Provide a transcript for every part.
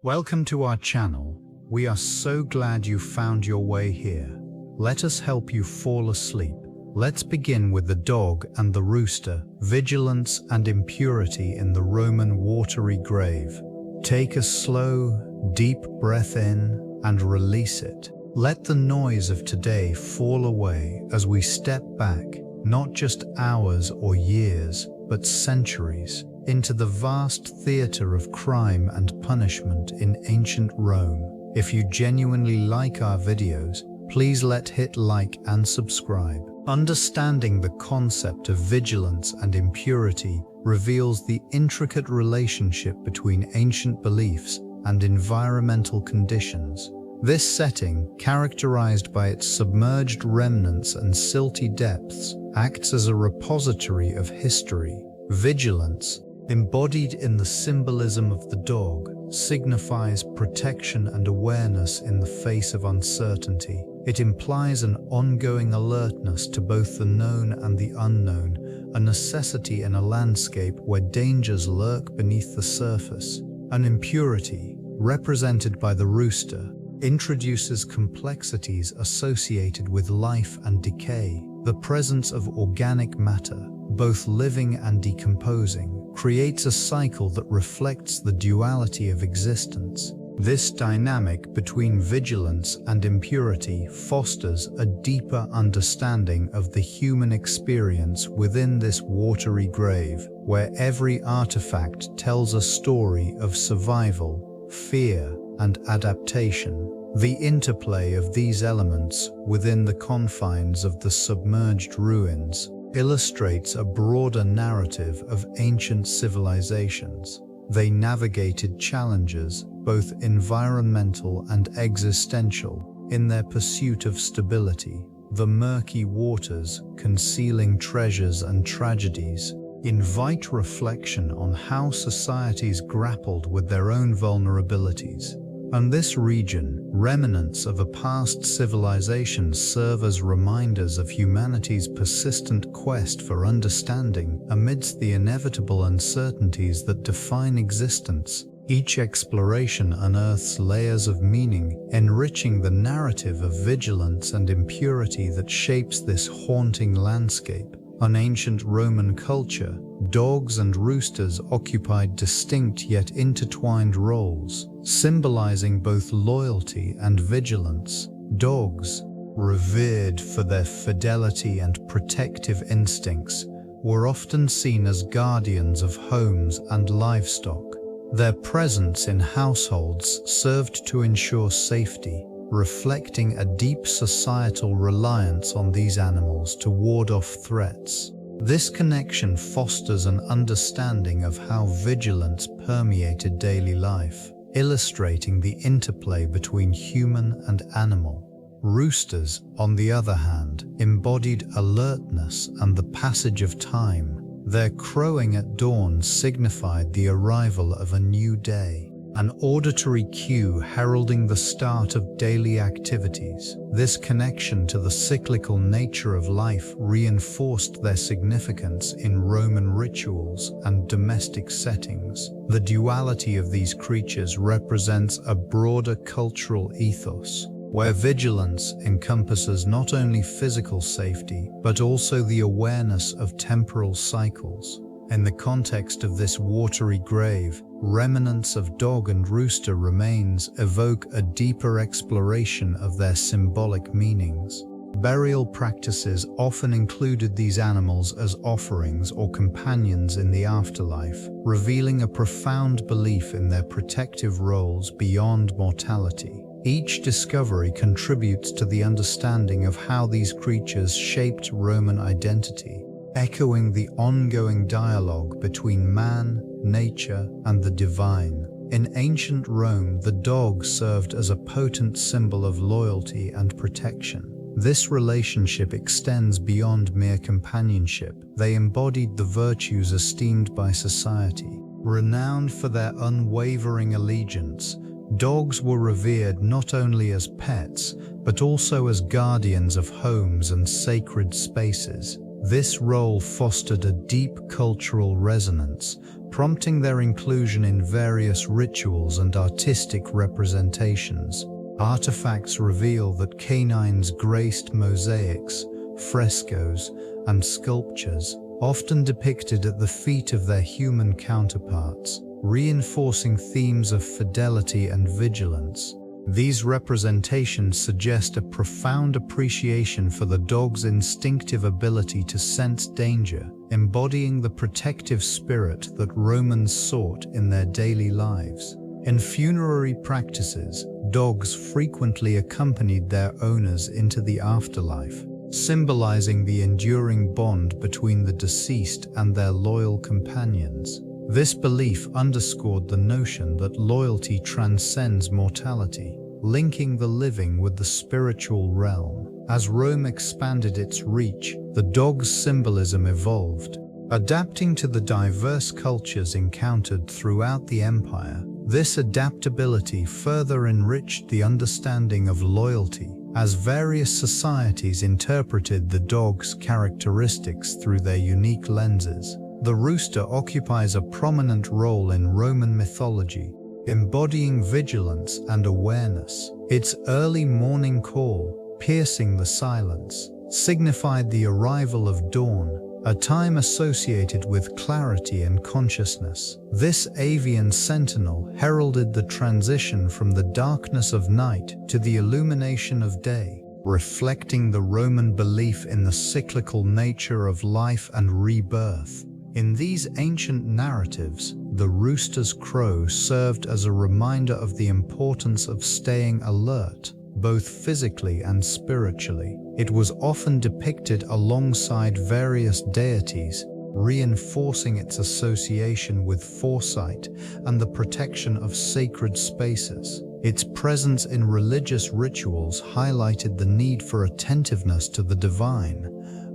Welcome to our channel. We are so glad you found your way here. Let us help you fall asleep. Let's begin with the dog and the rooster, vigilance and impurity in the Roman watery grave. Take a slow, deep breath in and release it. Let the noise of today fall away as we step back, not just hours or years, but centuries, into the vast theater of crime and punishment in ancient Rome. If you genuinely like our videos, please hit like and subscribe. Understanding the concept of vigilance and impurity reveals the intricate relationship between ancient beliefs and environmental conditions. This setting, characterized by its submerged remnants and silty depths, acts as a repository of history. Vigilance, embodied in the symbolism of the dog, signifies protection and awareness in the face of uncertainty. It implies an ongoing alertness to both the known and the unknown, a necessity in a landscape where dangers lurk beneath the surface. An impurity, represented by the rooster, introduces complexities associated with life and decay. The presence of organic matter, both living and decomposing, creates a cycle that reflects the duality of existence. This dynamic between vigilance and impurity fosters a deeper understanding of the human experience within this watery grave, where every artifact tells a story of survival, fear, and adaptation. The interplay of these elements within the confines of the submerged ruins illustrates a broader narrative of ancient civilizations. They navigated challenges, both environmental and existential, in their pursuit of stability. The murky waters, concealing treasures and tragedies, invite reflection on how societies grappled with their own vulnerabilities. In this region, remnants of a past civilization serve as reminders of humanity's persistent quest for understanding amidst the inevitable uncertainties that define existence. Each exploration unearths layers of meaning, enriching the narrative of vigilance and impurity that shapes this haunting landscape. In ancient Roman culture, dogs and roosters occupied distinct yet intertwined roles, symbolizing both loyalty and vigilance. Dogs, revered for their fidelity and protective instincts, were often seen as guardians of homes and livestock. Their presence in households served to ensure safety, reflecting a deep societal reliance on these animals to ward off threats. This connection fosters an understanding of how vigilance permeated daily life, illustrating the interplay between human and animal. Roosters, on the other hand, embodied alertness and the passage of time. Their crowing at dawn signified the arrival of a new day, an auditory cue heralding the start of daily activities. This connection to the cyclical nature of life reinforced their significance in Roman rituals and domestic settings. The duality of these creatures represents a broader cultural ethos, where vigilance encompasses not only physical safety, but also the awareness of temporal cycles. In the context of this watery grave, remnants of dog and rooster remains evoke a deeper exploration of their symbolic meanings. Burial practices often included these animals as offerings or companions in the afterlife, revealing a profound belief in their protective roles beyond mortality. Each discovery contributes to the understanding of how these creatures shaped Roman identity, echoing the ongoing dialogue between man, nature, and the divine. In ancient Rome, the dog served as a potent symbol of loyalty and protection. This relationship extends beyond mere companionship. They embodied the virtues esteemed by society. Renowned for their unwavering allegiance, dogs were revered not only as pets, but also as guardians of homes and sacred spaces. This role fostered a deep cultural resonance, prompting their inclusion in various rituals and artistic representations. Artifacts reveal that canines graced mosaics, frescoes, and sculptures, often depicted at the feet of their human counterparts, reinforcing themes of fidelity and vigilance. These representations suggest a profound appreciation for the dog's instinctive ability to sense danger, embodying the protective spirit that Romans sought in their daily lives. In funerary practices, dogs frequently accompanied their owners into the afterlife, symbolizing the enduring bond between the deceased and their loyal companions. This belief underscored the notion that loyalty transcends mortality, linking the living with the spiritual realm. As Rome expanded its reach, the dog's symbolism evolved. Adapting to the diverse cultures encountered throughout the empire, this adaptability further enriched the understanding of loyalty, as various societies interpreted the dog's characteristics through their unique lenses. The rooster occupies a prominent role in Roman mythology, embodying vigilance and awareness. Its early morning call, piercing the silence, signified the arrival of dawn, a time associated with clarity and consciousness. This avian sentinel heralded the transition from the darkness of night to the illumination of day, reflecting the Roman belief in the cyclical nature of life and rebirth. In these ancient narratives, the rooster's crow served as a reminder of the importance of staying alert, both physically and spiritually. It was often depicted alongside various deities, reinforcing its association with foresight and the protection of sacred spaces. Its presence in religious rituals highlighted the need for attentiveness to the divine,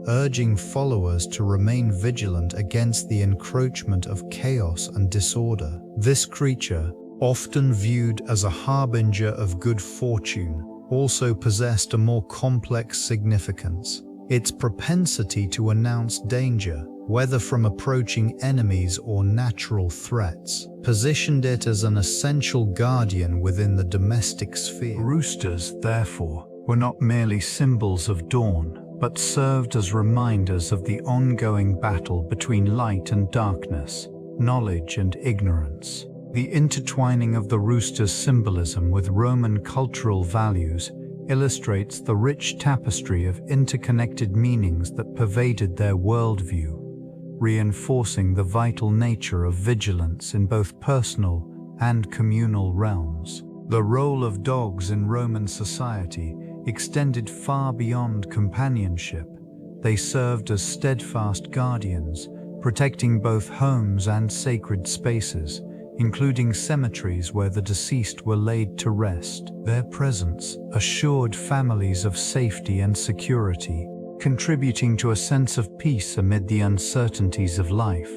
urging followers to remain vigilant against the encroachment of chaos and disorder. This creature, often viewed as a harbinger of good fortune, also possessed a more complex significance. Its propensity to announce danger, whether from approaching enemies or natural threats, positioned it as an essential guardian within the domestic sphere. Roosters, therefore, were not merely symbols of dawn, but served as reminders of the ongoing battle between light and darkness, knowledge and ignorance. The intertwining of the rooster's symbolism with Roman cultural values illustrates the rich tapestry of interconnected meanings that pervaded their worldview, reinforcing the vital nature of vigilance in both personal and communal realms. The role of dogs in Roman society extended far beyond companionship. They served as steadfast guardians, protecting both homes and sacred spaces, including cemeteries where the deceased were laid to rest. Their presence assured families of safety and security, contributing to a sense of peace amid the uncertainties of life.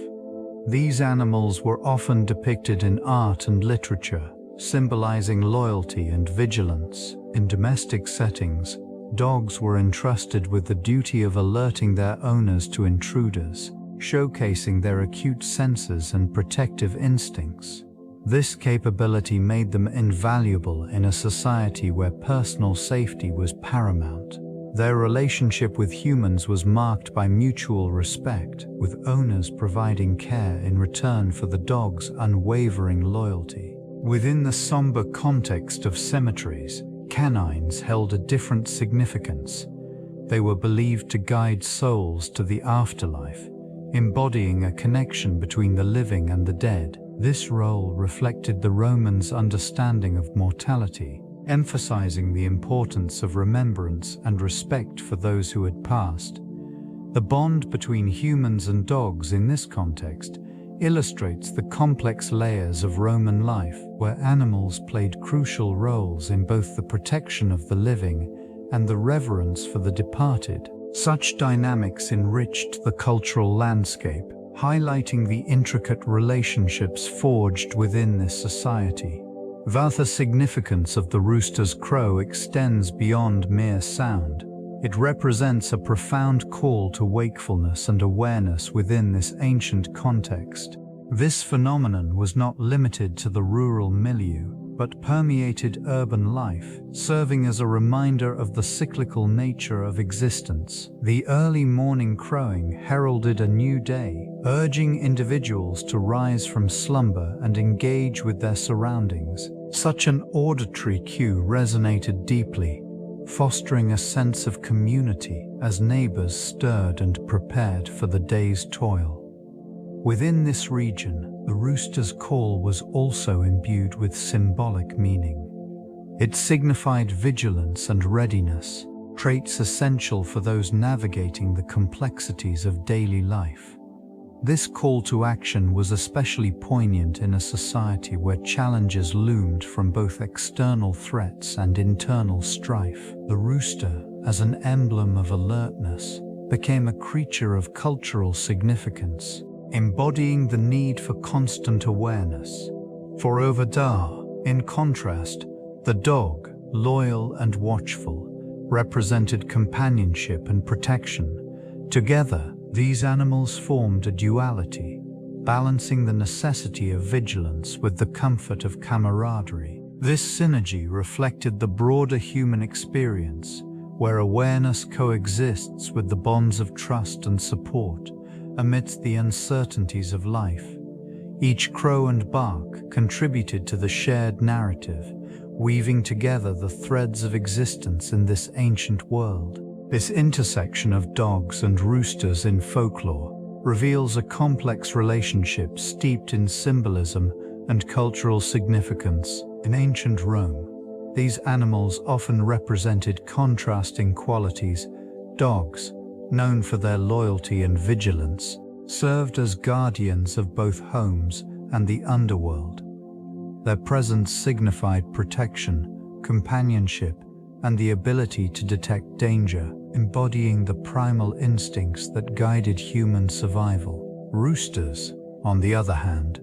These animals were often depicted in art and literature, symbolizing loyalty and vigilance. In domestic settings, dogs were entrusted with the duty of alerting their owners to intruders, showcasing their acute senses and protective instincts. This capability made them invaluable in a society where personal safety was paramount. Their relationship with humans was marked by mutual respect, with owners providing care in return for the dog's unwavering loyalty. Within the somber context of cemeteries, canines held a different significance. They were believed to guide souls to the afterlife, embodying a connection between the living and the dead. This role reflected the Romans' understanding of mortality, emphasizing the importance of remembrance and respect for those who had passed. The bond between humans and dogs in this context illustrates the complex layers of Roman life, where animals played crucial roles in both the protection of the living and the reverence for the departed. Such dynamics enriched the cultural landscape, highlighting the intricate relationships forged within this society. The significance of the rooster's crow extends beyond mere sound. It represents a profound call to wakefulness and awareness within this ancient context. This phenomenon was not limited to the rural milieu, but permeated urban life, serving as a reminder of the cyclical nature of existence. The early morning crowing heralded a new day, urging individuals to rise from slumber and engage with their surroundings. Such an auditory cue resonated deeply, fostering a sense of community as neighbors stirred and prepared for the day's toil. Within this region, the rooster's call was also imbued with symbolic meaning. It signified vigilance and readiness, traits essential for those navigating the complexities of daily life. This call to action was especially poignant in a society where challenges loomed from both external threats and internal strife. The rooster, as an emblem of alertness, became a creature of cultural significance, embodying the need for constant awareness. For Overdar, in contrast, the dog, loyal and watchful, represented companionship and protection. Together, these animals formed a duality, balancing the necessity of vigilance with the comfort of camaraderie. This synergy reflected the broader human experience, where awareness coexists with the bonds of trust and support amidst the uncertainties of life. Each crow and bark contributed to the shared narrative, weaving together the threads of existence in this ancient world. This intersection of dogs and roosters in folklore reveals a complex relationship steeped in symbolism and cultural significance. In ancient Rome, these animals often represented contrasting qualities. Dogs, known for their loyalty and vigilance, served as guardians of both homes and the underworld. Their presence signified protection, companionship, and the ability to detect danger, embodying the primal instincts that guided human survival. Roosters, on the other hand,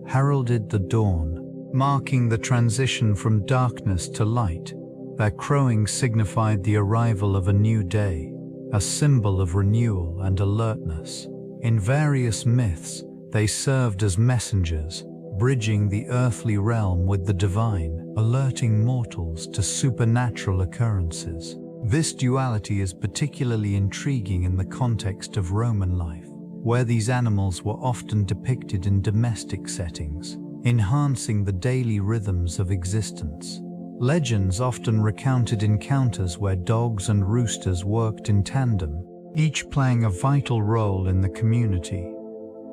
heralded the dawn, marking the transition from darkness to light. Their crowing signified the arrival of a new day, a symbol of renewal and alertness. In various myths, they served as messengers, bridging the earthly realm with the divine, alerting mortals to supernatural occurrences. This duality is particularly intriguing in the context of Roman life, where these animals were often depicted in domestic settings, enhancing the daily rhythms of existence. Legends often recounted encounters where dogs and roosters worked in tandem, each playing a vital role in the community.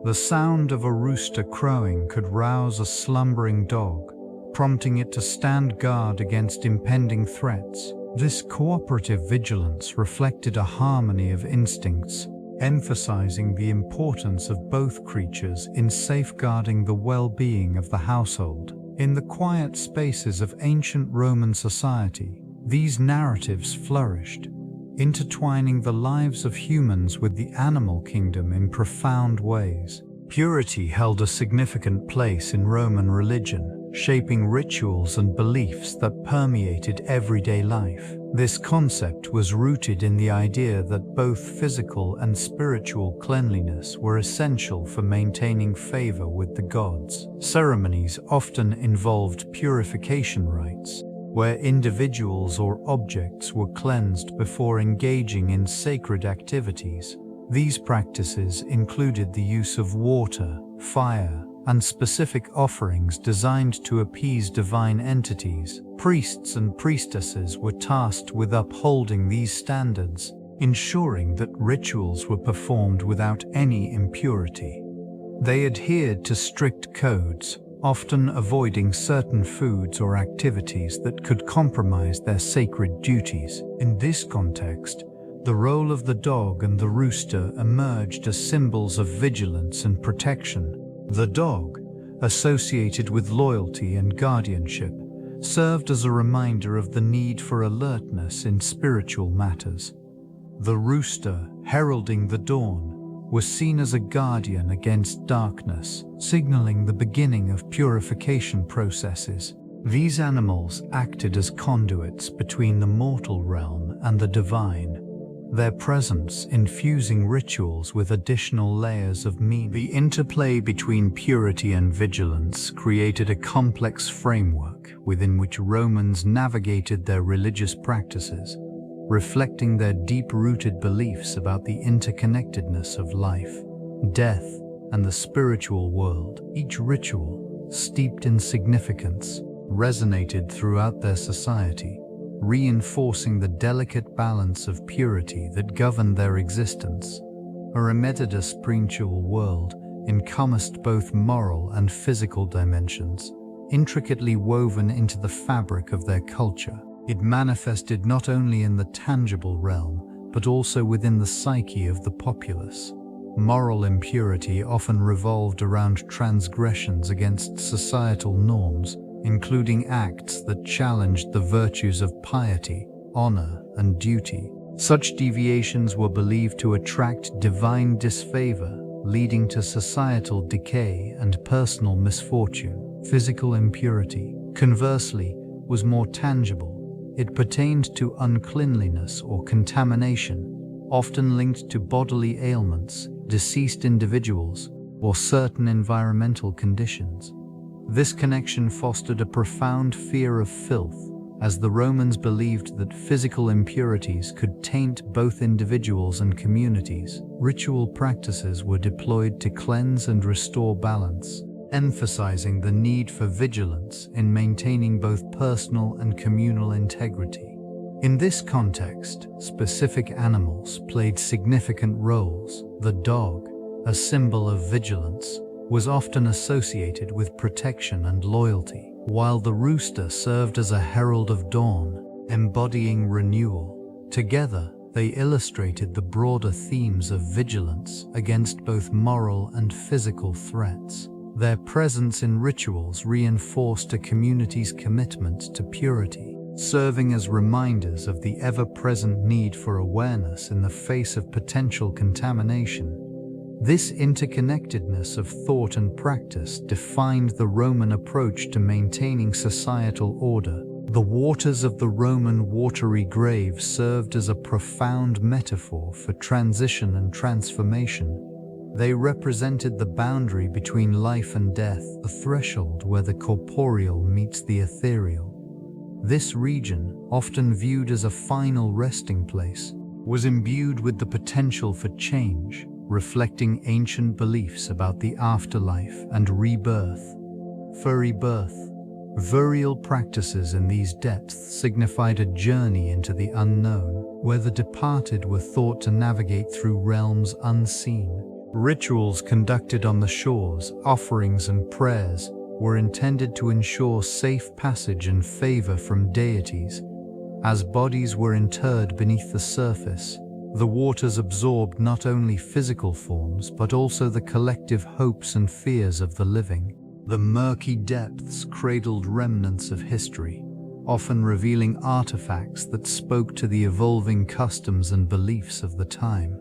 The sound of a rooster crowing could rouse a slumbering dog, prompting it to stand guard against impending threats. This cooperative vigilance reflected a harmony of instincts, emphasizing the importance of both creatures in safeguarding the well-being of the household. In the quiet spaces of ancient Roman society, these narratives flourished, intertwining the lives of humans with the animal kingdom in profound ways. Purity held a significant place in Roman religion, shaping rituals and beliefs that permeated everyday life. This concept was rooted in the idea that both physical and spiritual cleanliness were essential for maintaining favor with the gods. Ceremonies often involved purification rites, where individuals or objects were cleansed before engaging in sacred activities. These practices included the use of water, fire, and specific offerings designed to appease divine entities. Priests and priestesses were tasked with upholding these standards, ensuring that rituals were performed without any impurity. They adhered to strict codes, often avoiding certain foods or activities that could compromise their sacred duties. In this context, the role of the dog and the rooster emerged as symbols of vigilance and protection. The dog, associated with loyalty and guardianship, served as a reminder of the need for alertness in spiritual matters. The rooster, heralding the dawn, was seen as a guardian against darkness, signaling the beginning of purification processes. These animals acted as conduits between the mortal realm and the divine, their presence infusing rituals with additional layers of meaning. The interplay between purity and vigilance created a complex framework within which Romans navigated their religious practices, reflecting their deep-rooted beliefs about the interconnectedness of life, death, and the spiritual world. Each ritual, steeped in significance, resonated throughout their society, reinforcing the delicate balance of purity that governed their existence. A remedious spiritual world encompassed both moral and physical dimensions, intricately woven into the fabric of their culture. It manifested not only in the tangible realm, but also within the psyche of the populace. Moral impurity often revolved around transgressions against societal norms, including acts that challenged the virtues of piety, honor, and duty. Such deviations were believed to attract divine disfavor, leading to societal decay and personal misfortune. Physical impurity, conversely, was more tangible. It pertained to uncleanliness or contamination, often linked to bodily ailments, deceased individuals, or certain environmental conditions. This connection fostered a profound fear of filth, as the Romans believed that physical impurities could taint both individuals and communities. Ritual practices were deployed to cleanse and restore balance, emphasizing the need for vigilance in maintaining both personal and communal integrity. In this context, specific animals played significant roles. The dog, a symbol of vigilance, was often associated with protection and loyalty, while the rooster served as a herald of dawn, embodying renewal. Together, they illustrated the broader themes of vigilance against both moral and physical threats. Their presence in rituals reinforced a community's commitment to purity, serving as reminders of the ever-present need for awareness in the face of potential contamination. This interconnectedness of thought and practice defined the Roman approach to maintaining societal order. The waters of the Roman Watery grave served as a profound metaphor for transition and transformation. They represented the boundary between life and death, a threshold where the corporeal meets the ethereal. This region, often viewed as a final resting place, was imbued with the potential for change, reflecting ancient beliefs about the afterlife and rebirth. For rebirth, burial practices in these depths signified a journey into the unknown, where the departed were thought to navigate through realms unseen. Rituals conducted on the shores, offerings and prayers, were intended to ensure safe passage and favor from deities. As bodies were interred beneath the surface, the waters absorbed not only physical forms but also the collective hopes and fears of the living. The murky depths cradled remnants of history, often revealing artifacts that spoke to the evolving customs and beliefs of the time.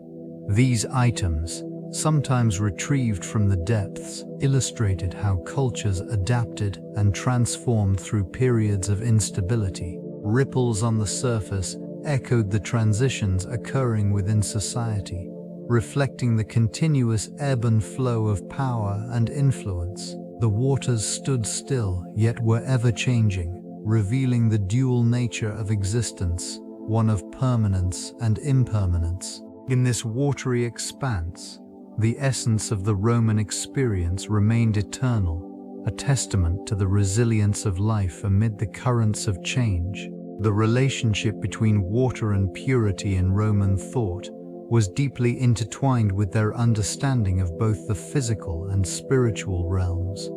These items, sometimes retrieved from the depths, illustrated how cultures adapted and transformed through periods of instability. Ripples on the surface echoed the transitions occurring within society, reflecting the continuous ebb and flow of power and influence. The waters stood still, yet were ever-changing, revealing the dual nature of existence, one of permanence and impermanence. In this watery expanse, the essence of the Roman experience remained eternal, a testament to the resilience of life amid the currents of change. The relationship between water and purity in Roman thought was deeply intertwined with their understanding of both the physical and spiritual realms.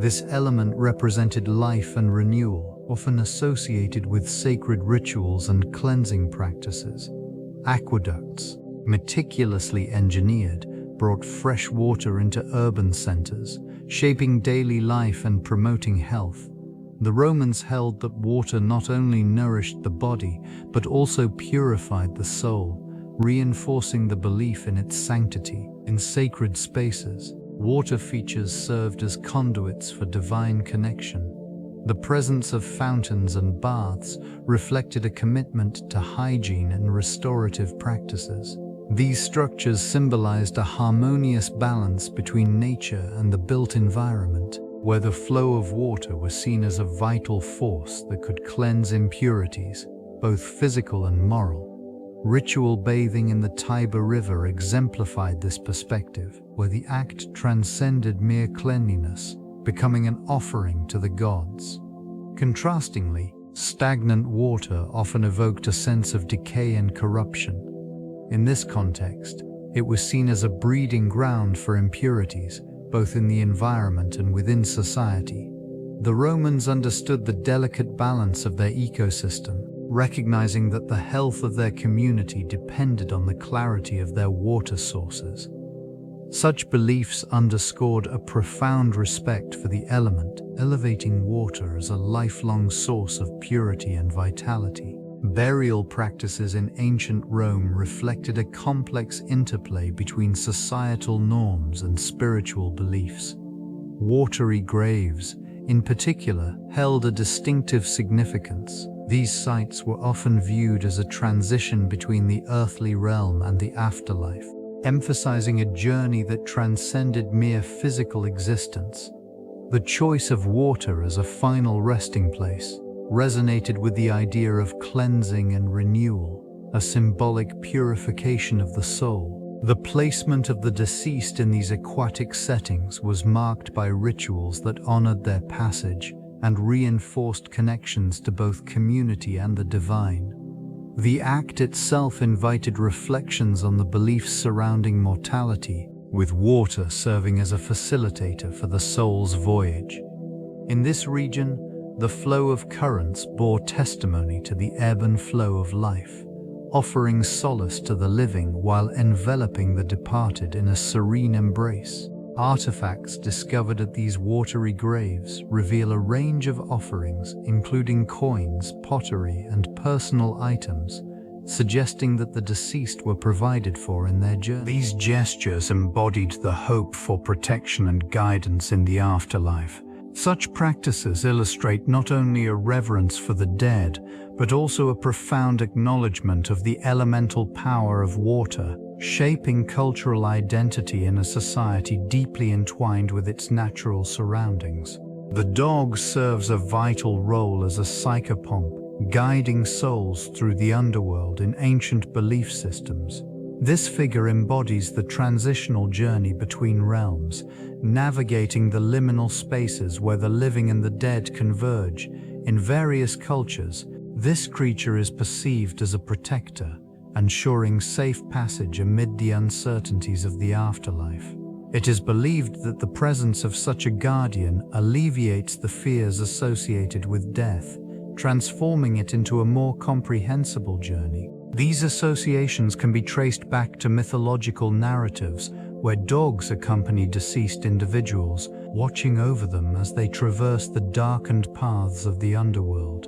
This element represented life and renewal, often associated with sacred rituals and cleansing practices. Aqueducts, meticulously engineered, brought fresh water into urban centers, shaping daily life and promoting health. The Romans held that water not only nourished the body, but also purified the soul, reinforcing the belief in its sanctity. In sacred spaces, water features served as conduits for divine connection. The presence of fountains and baths reflected a commitment to hygiene and restorative practices. These structures symbolized a harmonious balance between nature and the built environment, where the flow of water was seen as a vital force that could cleanse impurities, both physical and moral. Ritual bathing in the Tiber River exemplified this perspective, where the act transcended mere cleanliness, becoming an offering to the gods. Contrastingly, stagnant water often evoked a sense of decay and corruption. In this context, it was seen as a breeding ground for impurities, both in the environment and within society. The Romans understood the delicate balance of their ecosystem, recognizing that the health of their community depended on the clarity of their water sources. Such beliefs underscored a profound respect for the element, elevating water as a lifelong source of purity and vitality. Burial practices in ancient Rome reflected a complex interplay between societal norms and spiritual beliefs. Watery graves, in particular, held a distinctive significance. These sites were often viewed as a transition between the earthly realm and the afterlife, emphasizing a journey that transcended mere physical existence. The choice of water as a final resting place resonated with the idea of cleansing and renewal, a symbolic purification of the soul. The placement of the deceased in these aquatic settings was marked by rituals that honored their passage and reinforced connections to both community and the divine. The act itself invited reflections on the beliefs surrounding mortality, with water serving as a facilitator for the soul's voyage. In this region, the flow of currents bore testimony to the ebb and flow of life, offering solace to the living while enveloping the departed in a serene embrace. Artifacts discovered at these watery graves reveal a range of offerings, including coins, pottery, and personal items, suggesting that the deceased were provided for in their journey. These gestures embodied the hope for protection and guidance in the afterlife. Such practices illustrate not only a reverence for the dead, but also a profound acknowledgement of the elemental power of water, shaping cultural identity in a society deeply entwined with its natural surroundings. The dog serves a vital role as a psychopomp, guiding souls through the underworld in ancient belief systems. This figure embodies the transitional journey between realms, navigating the liminal spaces where the living and the dead converge. In various cultures, this creature is perceived as a protector, ensuring safe passage amid the uncertainties of the afterlife. It is believed that the presence of such a guardian alleviates the fears associated with death, transforming it into a more comprehensible journey. These associations can be traced back to mythological narratives where dogs accompany deceased individuals, watching over them as they traverse the darkened paths of the underworld.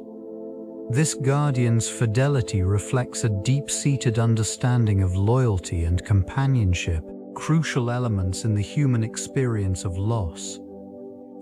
This guardian's fidelity reflects a deep-seated understanding of loyalty and companionship, crucial elements in the human experience of loss.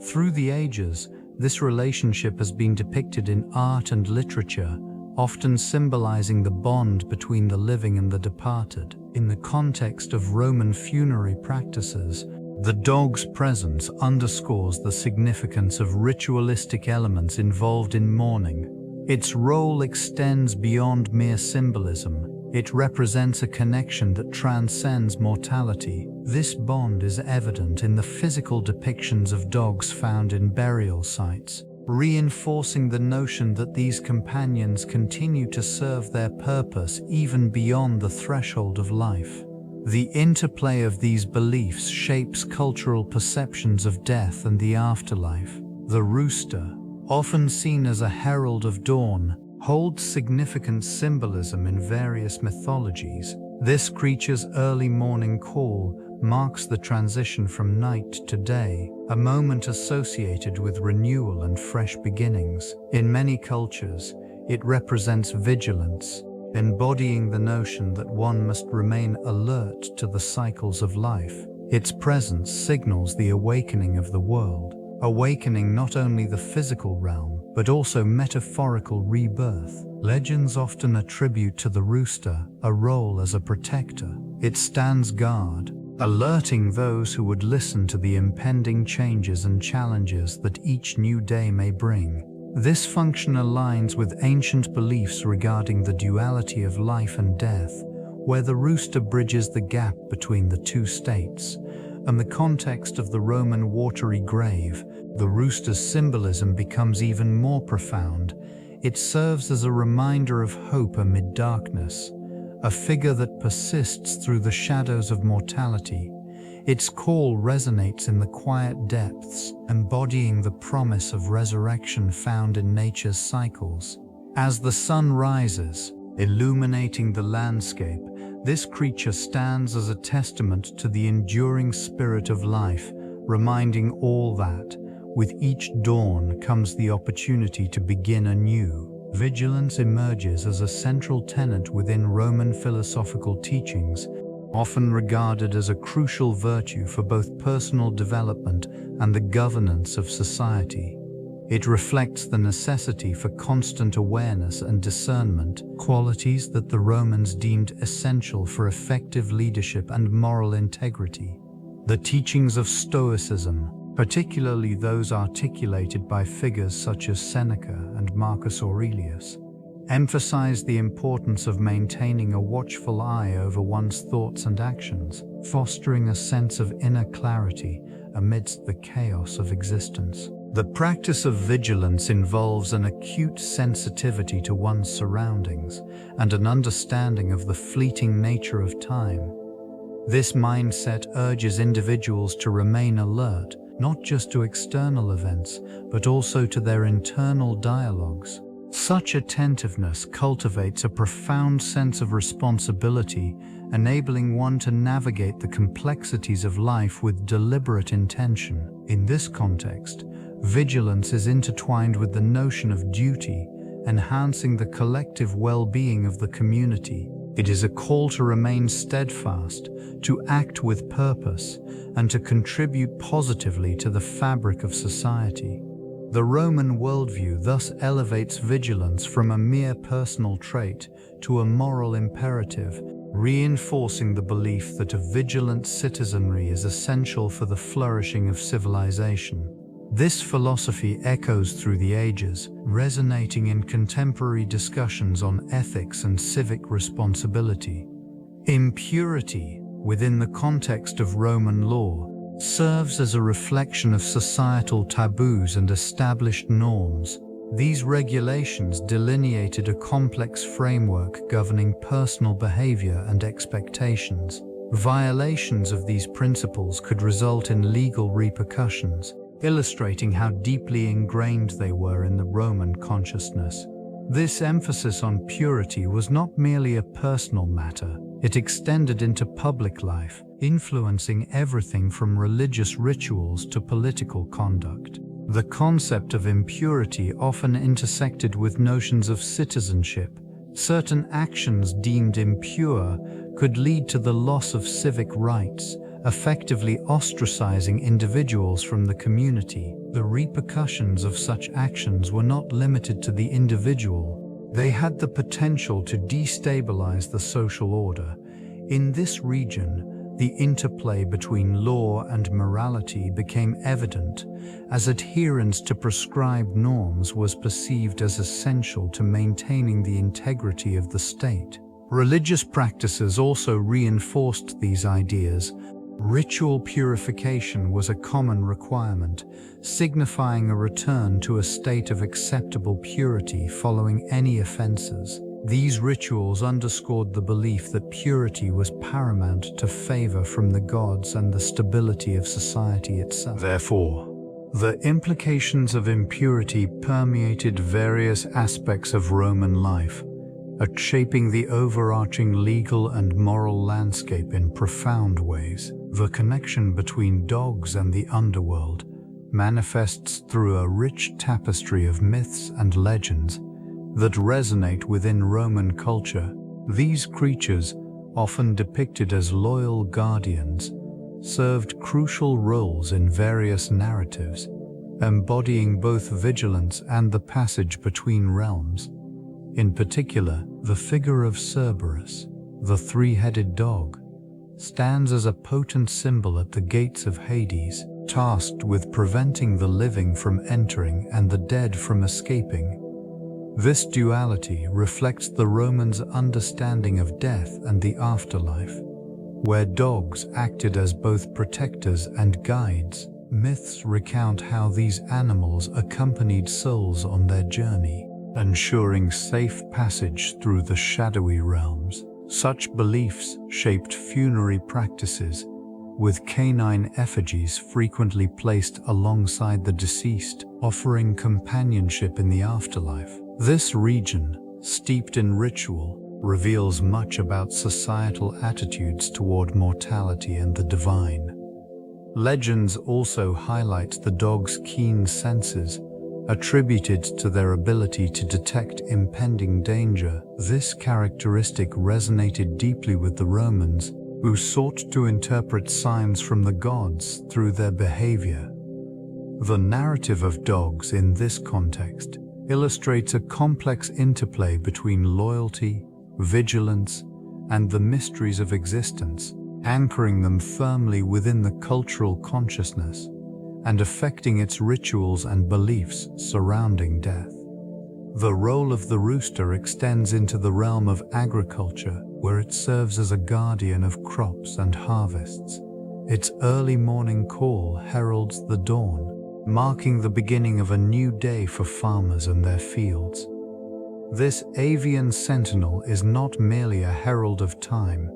Through the ages, this relationship has been depicted in art and literature, often symbolizing the bond between the living and the departed. In the context of Roman funerary practices, the dog's presence underscores the significance of ritualistic elements involved in mourning. Its role extends beyond mere symbolism. It represents a connection that transcends mortality. This bond is evident in the physical depictions of dogs found in burial sites, reinforcing the notion that these companions continue to serve their purpose even beyond the threshold of life. The interplay of these beliefs shapes cultural perceptions of death and the afterlife. The rooster, often seen as a herald of dawn, holds significant symbolism in various mythologies. This creature's early morning call marks the transition from night to day, a moment associated with renewal and fresh beginnings. In many cultures, it represents vigilance, embodying the notion that one must remain alert to the cycles of life. Its presence signals the awakening of the world, awakening not only the physical realm, but also metaphorical rebirth. Legends often attribute to the rooster a role as a protector. It stands guard, alerting those who would listen to the impending changes and challenges that each new day may bring. This function aligns with ancient beliefs regarding the duality of life and death, where the rooster bridges the gap between the two states. In the context of the Roman Watery grave, the rooster's symbolism becomes even more profound. It serves as a reminder of hope amid darkness, a figure that persists through the shadows of mortality. Its call resonates in the quiet depths, embodying the promise of resurrection found in nature's cycles. As the sun rises, illuminating the landscape, this creature stands as a testament to the enduring spirit of life, reminding all that, with each dawn comes the opportunity to begin anew. Vigilance emerges as a central tenet within Roman philosophical teachings, often regarded as a crucial virtue for both personal development and the governance of society. It reflects the necessity for constant awareness and discernment, qualities that the Romans deemed essential for effective leadership and moral integrity. The teachings of Stoicism, particularly those articulated by figures such as Seneca and Marcus Aurelius, emphasize the importance of maintaining a watchful eye over one's thoughts and actions, fostering a sense of inner clarity amidst the chaos of existence. The practice of vigilance involves an acute sensitivity to one's surroundings and an understanding of the fleeting nature of time. This mindset urges individuals to remain alert, not just to external events, but also to their internal dialogues. Such attentiveness cultivates a profound sense of responsibility, enabling one to navigate the complexities of life with deliberate intention. In this context, vigilance is intertwined with the notion of duty, enhancing the collective well-being of the community. It is a call to remain steadfast, to act with purpose, and to contribute positively to the fabric of society. The Roman worldview thus elevates vigilance from a mere personal trait to a moral imperative, reinforcing the belief that a vigilant citizenry is essential for the flourishing of civilization. This philosophy echoes through the ages, resonating in contemporary discussions on ethics and civic responsibility. Impurity, within the context of Roman law, serves as a reflection of societal taboos and established norms. These regulations delineated a complex framework governing personal behavior and expectations. Violations of these principles could result in legal repercussions, illustrating how deeply ingrained they were in the Roman consciousness. This emphasis on purity was not merely a personal matter. It extended into public life, influencing everything from religious rituals to political conduct. The concept of impurity often intersected with notions of citizenship. Certain actions deemed impure could lead to the loss of civic rights, effectively ostracizing individuals from the community. The repercussions of such actions were not limited to the individual. They had the potential to destabilize the social order. In this region, the interplay between law and morality became evident, as adherence to prescribed norms was perceived as essential to maintaining the integrity of the state. Religious practices also reinforced these ideas. Ritual purification was a common requirement, signifying a return to a state of acceptable purity following any offenses. These rituals underscored the belief that purity was paramount to favor from the gods and the stability of society itself. Therefore, the implications of impurity permeated various aspects of Roman life, shaping the overarching legal and moral landscape in profound ways. The connection between dogs and the underworld manifests through a rich tapestry of myths and legends that resonate within Roman culture. These creatures, often depicted as loyal guardians, served crucial roles in various narratives, embodying both vigilance and the passage between realms. In particular, the figure of Cerberus, the three-headed dog, stands as a potent symbol at the gates of Hades, tasked with preventing the living from entering and the dead from escaping. This duality reflects the Romans' understanding of death and the afterlife, where dogs acted as both protectors and guides. Myths recount how these animals accompanied souls on their journey, ensuring safe passage through the shadowy realms. Such beliefs shaped funerary practices, with canine effigies frequently placed alongside the deceased, offering companionship in the afterlife. This region, steeped in ritual, reveals much about societal attitudes toward mortality and the divine. Legends also highlight the dog's keen senses, attributed to their ability to detect impending danger. This characteristic resonated deeply with the Romans, who sought to interpret signs from the gods through their behavior. The narrative of dogs in this context illustrates a complex interplay between loyalty, vigilance, and the mysteries of existence, anchoring them firmly within the cultural consciousness and affecting its rituals and beliefs surrounding death. The role of the rooster extends into the realm of agriculture, where it serves as a guardian of crops and harvests. Its early morning call heralds the dawn, marking the beginning of a new day for farmers and their fields. This avian sentinel is not merely a herald of time.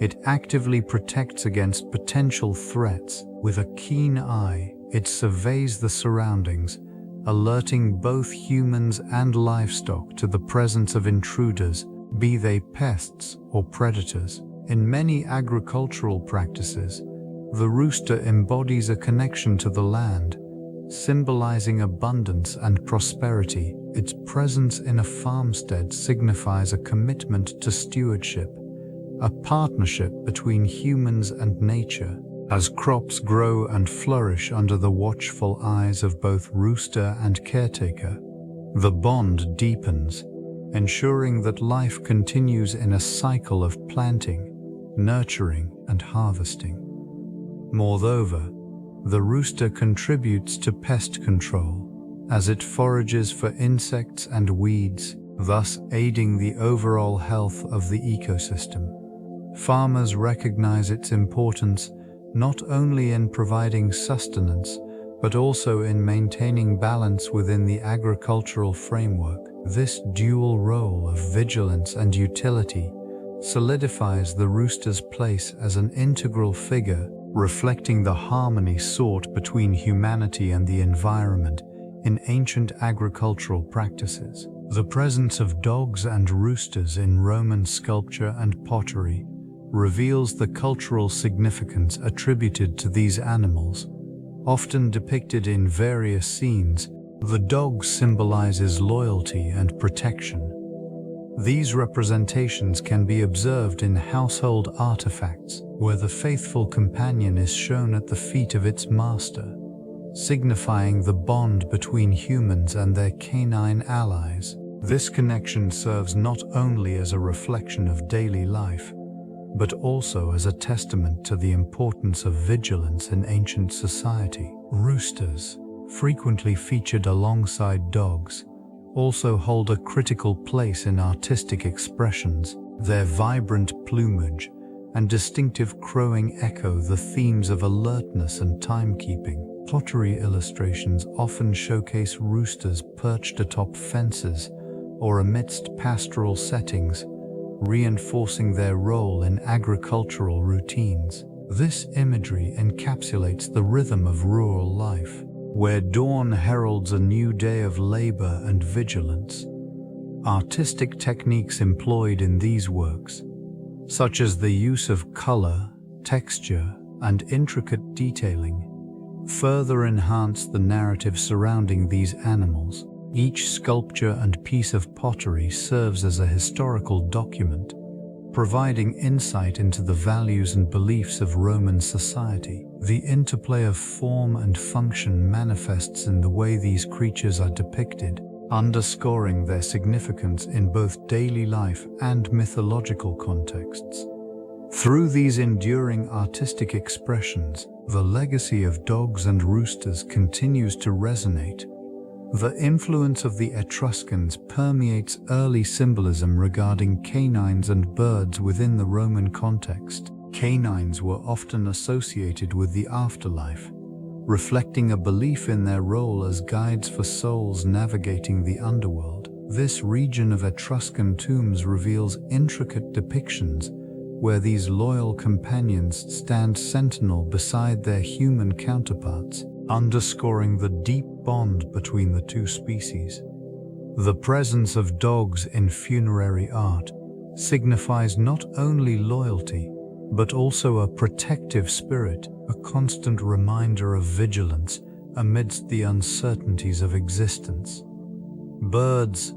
It actively protects against potential threats. With a keen eye, it surveys the surroundings, alerting both humans and livestock to the presence of intruders, be they pests or predators. In many agricultural practices, the rooster embodies a connection to the land, symbolizing abundance and prosperity. Its presence in a farmstead signifies a commitment to stewardship, a partnership between humans and nature. As crops grow and flourish under the watchful eyes of both rooster and caretaker, the bond deepens, ensuring that life continues in a cycle of planting, nurturing, and harvesting. Moreover, the rooster contributes to pest control, as it forages for insects and weeds, thus aiding the overall health of the ecosystem. Farmers recognize its importance not only in providing sustenance, but also in maintaining balance within the agricultural framework. This dual role of vigilance and utility solidifies the rooster's place as an integral figure, reflecting the harmony sought between humanity and the environment in ancient agricultural practices. The presence of dogs and roosters in Roman sculpture and pottery reveals the cultural significance attributed to these animals. Often depicted in various scenes, the dog symbolizes loyalty and protection. These representations can be observed in household artifacts, where the faithful companion is shown at the feet of its master, signifying the bond between humans and their canine allies. This connection serves not only as a reflection of daily life, but also as a testament to the importance of vigilance in ancient society. Roosters, frequently featured alongside dogs, also hold a critical place in artistic expressions. Their vibrant plumage and distinctive crowing echo the themes of alertness and timekeeping. Pottery illustrations often showcase roosters perched atop fences or amidst pastoral settings, reinforcing their role in agricultural routines. This imagery encapsulates the rhythm of rural life, where dawn heralds a new day of labor and vigilance. Artistic techniques employed in these works, such as the use of color, texture, and intricate detailing, further enhance the narrative surrounding these animals. Each sculpture and piece of pottery serves as a historical document, providing insight into the values and beliefs of Roman society. The interplay of form and function manifests in the way these creatures are depicted, underscoring their significance in both daily life and mythological contexts. Through these enduring artistic expressions, the legacy of dogs and roosters continues to resonate. The influence of the Etruscans permeates early symbolism regarding canines and birds within the Roman context. Canines were often associated with the afterlife, reflecting a belief in their role as guides for souls navigating the underworld. This region of Etruscan tombs reveals intricate depictions where these loyal companions stand sentinel beside their human counterparts, underscoring the deep bond between the two species. The presence of dogs in funerary art signifies not only loyalty, but also a protective spirit, a constant reminder of vigilance amidst the uncertainties of existence. Birds,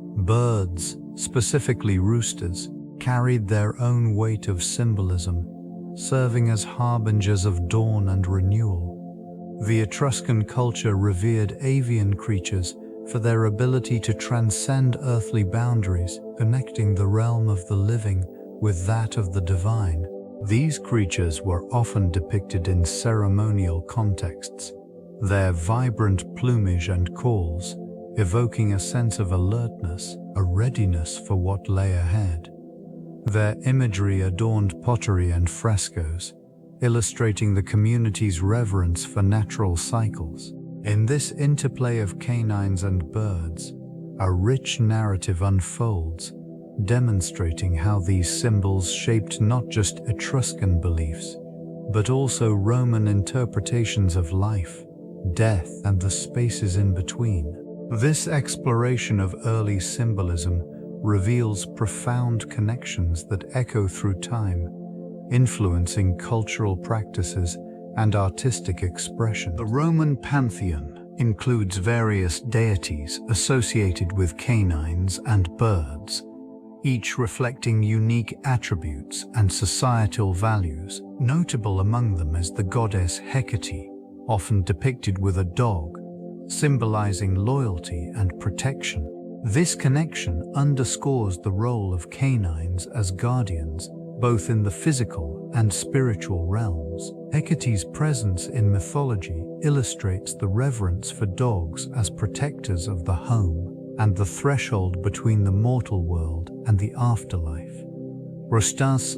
specifically roosters, carried their own weight of symbolism, serving as harbingers of dawn and renewal. The Etruscan culture revered avian creatures for their ability to transcend earthly boundaries, connecting the realm of the living with that of the divine. These creatures were often depicted in ceremonial contexts, their vibrant plumage and calls evoking a sense of alertness, a readiness for what lay ahead. Their imagery adorned pottery and frescoes, illustrating the community's reverence for natural cycles. In this interplay of canines and birds, a rich narrative unfolds, demonstrating how these symbols shaped not just Etruscan beliefs, but also Roman interpretations of life, death, and the spaces in between. This exploration of early symbolism reveals profound connections that echo through time, influencing cultural practices and artistic expression. The Roman pantheon includes various deities associated with canines and birds, each reflecting unique attributes and societal values. Notable among them is the goddess Hecate, often depicted with a dog, symbolizing loyalty and protection. This connection underscores the role of canines as guardians, both in the physical and spiritual realms. Hecate's presence in mythology illustrates the reverence for dogs as protectors of the home and the threshold between the mortal world and the afterlife. Roosters,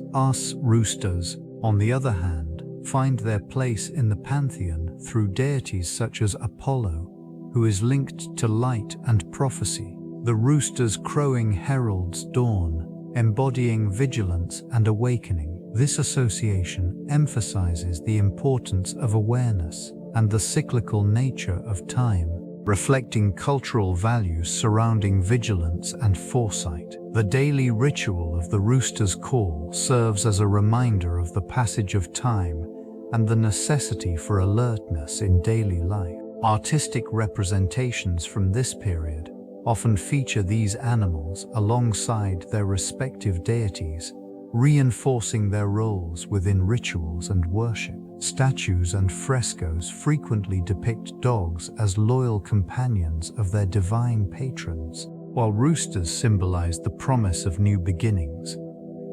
on the other hand, find their place in the pantheon through deities such as Apollo, who is linked to light and prophecy. The rooster's crowing heralds dawn, embodying vigilance and awakening. This association emphasizes the importance of awareness and the cyclical nature of time, reflecting cultural values surrounding vigilance and foresight. The daily ritual of the rooster's call serves as a reminder of the passage of time and the necessity for alertness in daily life. Artistic representations from this period often feature these animals alongside their respective deities, reinforcing their roles within rituals and worship. Statues and frescoes frequently depict dogs as loyal companions of their divine patrons, while roosters symbolize the promise of new beginnings.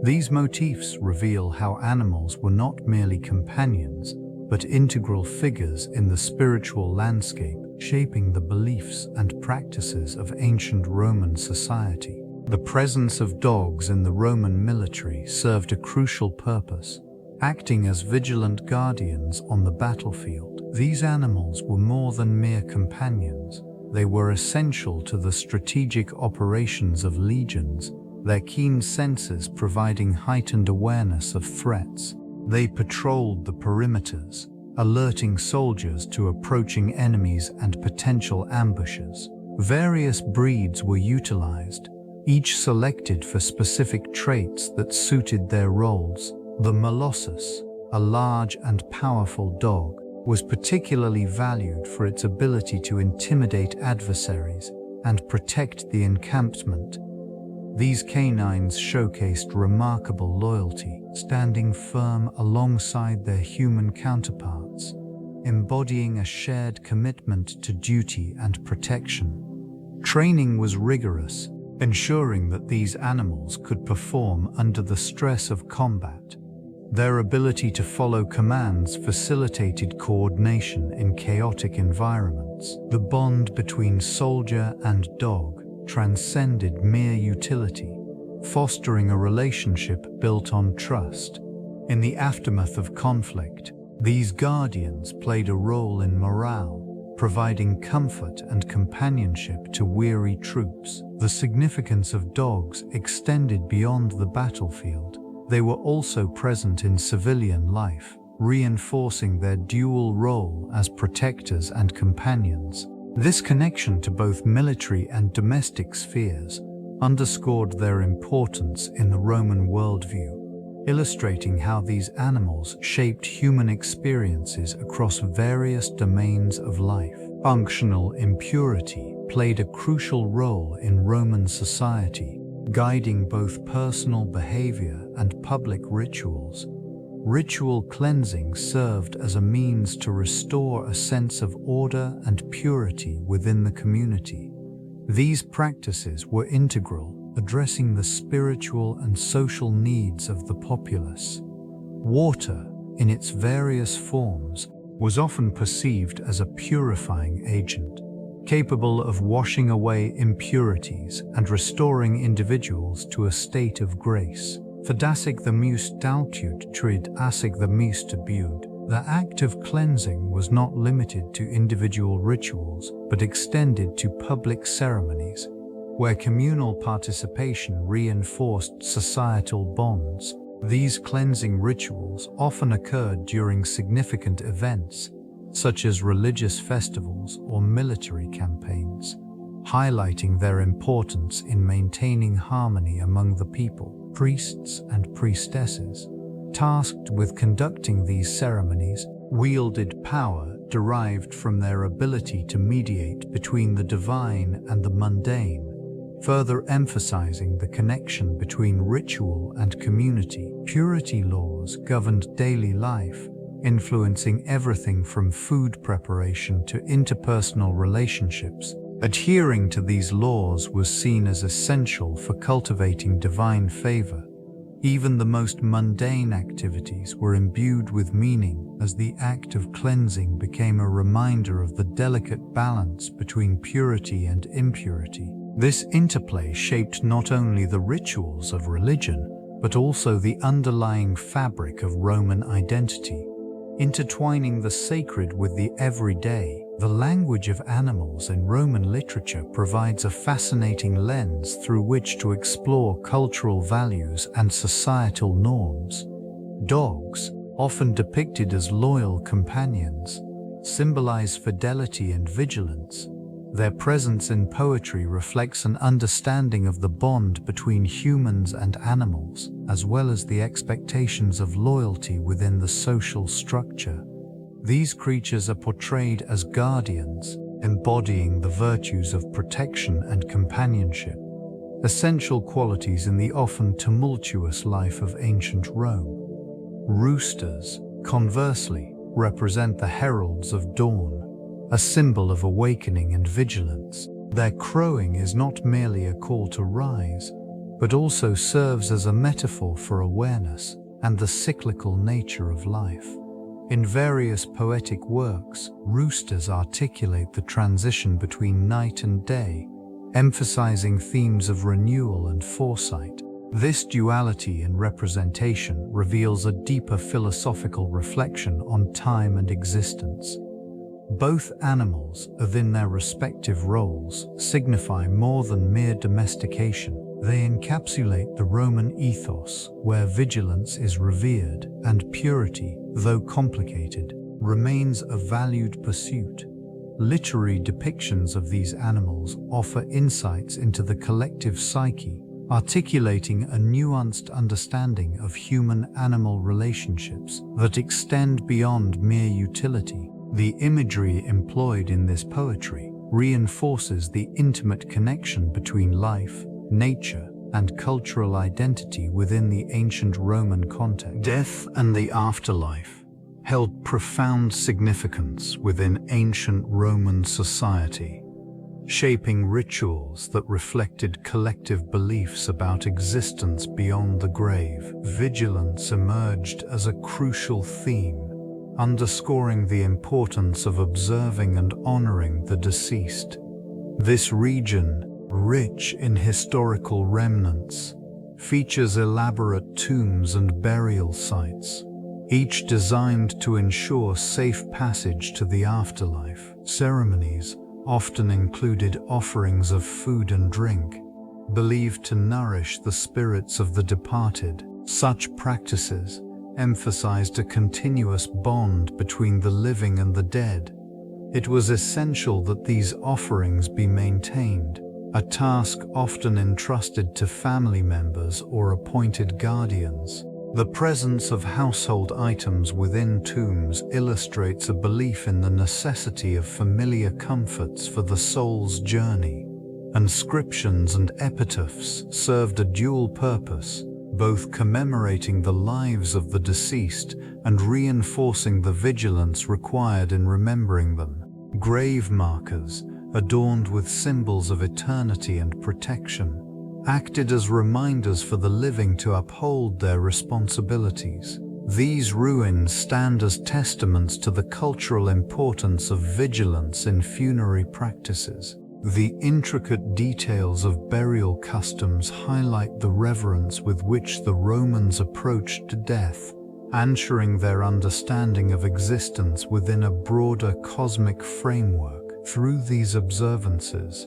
These motifs reveal how animals were not merely companions, but integral figures in the spiritual landscape, shaping the beliefs and practices of ancient Roman society. The presence of dogs in the Roman military served a crucial purpose, acting as vigilant guardians on the battlefield. These animals were more than mere companions. They were essential to the strategic operations of legions, their keen senses providing heightened awareness of threats. They patrolled the perimeters, alerting soldiers to approaching enemies and potential ambushes. Various breeds were utilized, each selected for specific traits that suited their roles. The Molossus, a large and powerful dog, was particularly valued for its ability to intimidate adversaries and protect the encampment. These canines showcased remarkable loyalty, standing firm alongside their human counterparts, embodying a shared commitment to duty and protection. Training was rigorous, ensuring that these animals could perform under the stress of combat. Their ability to follow commands facilitated coordination in chaotic environments. The bond between soldier and dog transcended mere utility, fostering a relationship built on trust. In the aftermath of conflict, these guardians played a role in morale, providing comfort and companionship to weary troops. The significance of dogs extended beyond the battlefield. They were also present in civilian life, reinforcing their dual role as protectors and companions. This connection to both military and domestic spheres underscored their importance in the Roman worldview, illustrating how these animals shaped human experiences across various domains of life. Functional impurity played a crucial role in Roman society, guiding both personal behavior and public rituals. Ritual cleansing served as a means to restore a sense of order and purity within the community. These practices were integral, addressing the spiritual and social needs of the populace. Water, in its various forms, was often perceived as a purifying agent, capable of washing away impurities and restoring individuals to a state of grace. Fedasig the mus daltud trid asig the mus tabud. The act of cleansing was not limited to individual rituals, but extended to public ceremonies, where communal participation reinforced societal bonds. These cleansing rituals often occurred during significant events, such as religious festivals or military campaigns, highlighting their importance in maintaining harmony among the people. Priests and priestesses, tasked with conducting these ceremonies, wielded power derived from their ability to mediate between the divine and the mundane, further emphasizing the connection between ritual and community. Purity laws governed daily life, influencing everything from food preparation to interpersonal relationships. Adhering to these laws was seen as essential for cultivating divine favor. Even the most mundane activities were imbued with meaning, as the act of cleansing became a reminder of the delicate balance between purity and impurity. This interplay shaped not only the rituals of religion, but also the underlying fabric of Roman identity. Intertwining the sacred with the everyday, the language of animals in Roman literature provides a fascinating lens through which to explore cultural values and societal norms. Dogs, often depicted as loyal companions, symbolize fidelity and vigilance. Their presence in poetry reflects an understanding of the bond between humans and animals, as well as the expectations of loyalty within the social structure. These creatures are portrayed as guardians, embodying the virtues of protection and companionship, essential qualities in the often tumultuous life of ancient Rome. Roosters, conversely, represent the heralds of dawn, a symbol of awakening and vigilance. Their crowing is not merely a call to rise, but also serves as a metaphor for awareness and the cyclical nature of life. In various poetic works, roosters articulate the transition between night and day, emphasizing themes of renewal and foresight. This duality in representation reveals a deeper philosophical reflection on time and existence. Both animals, within their respective roles, signify more than mere domestication. They encapsulate the Roman ethos, where vigilance is revered and purity, though complicated, remains a valued pursuit. Literary depictions of these animals offer insights into the collective psyche, articulating a nuanced understanding of human-animal relationships that extend beyond mere utility. The imagery employed in this poetry reinforces the intimate connection between life, nature, and cultural identity within the ancient Roman context. Death and the afterlife held profound significance within ancient Roman society, shaping rituals that reflected collective beliefs about existence beyond the grave. Vigilance emerged as a crucial theme, underscoring the importance of observing and honoring the deceased. This region, rich in historical remnants, features elaborate tombs and burial sites, each designed to ensure safe passage to the afterlife. Ceremonies often included offerings of food and drink, believed to nourish the spirits of the departed. Such practices emphasized a continuous bond between the living and the dead. It was essential that these offerings be maintained, a task often entrusted to family members or appointed guardians. The presence of household items within tombs illustrates a belief in the necessity of familiar comforts for the soul's journey. Inscriptions and epitaphs served a dual purpose, both commemorating the lives of the deceased and reinforcing the vigilance required in remembering them. Grave markers, adorned with symbols of eternity and protection, acted as reminders for the living to uphold their responsibilities. These ruins stand as testaments to the cultural importance of vigilance in funerary practices. The intricate details of burial customs highlight the reverence with which the Romans approached death, ensuring their understanding of existence within a broader cosmic framework. Through these observances,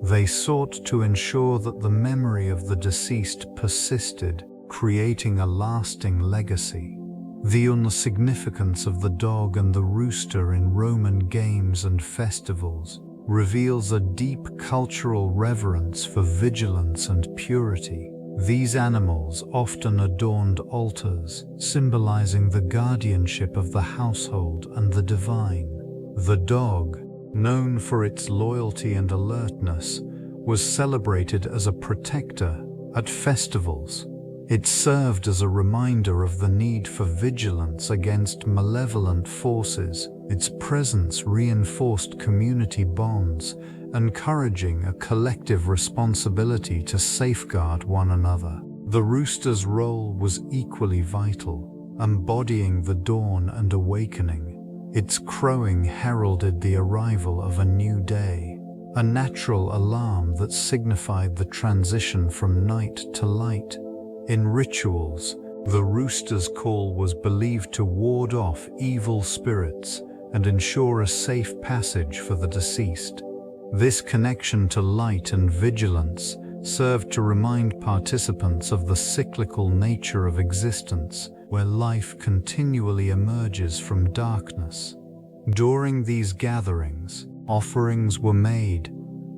they sought to ensure that the memory of the deceased persisted, creating a lasting legacy. The significance of the dog and the rooster in Roman games and festivals reveals a deep cultural reverence for vigilance and purity. These animals often adorned altars, symbolizing the guardianship of the household and the divine. The dog, known for its loyalty and alertness, was celebrated as a protector at festivals. It served as a reminder of the need for vigilance against malevolent forces. Its presence reinforced community bonds, encouraging a collective responsibility to safeguard one another. The rooster's role was equally vital, embodying the dawn and awakening. Its crowing heralded the arrival of a new day, a natural alarm that signified the transition from night to light. In rituals, the rooster's call was believed to ward off evil spirits and ensure a safe passage for the deceased. This connection to light and vigilance served to remind participants of the cyclical nature of existence, where life continually emerges from darkness. During these gatherings, offerings were made,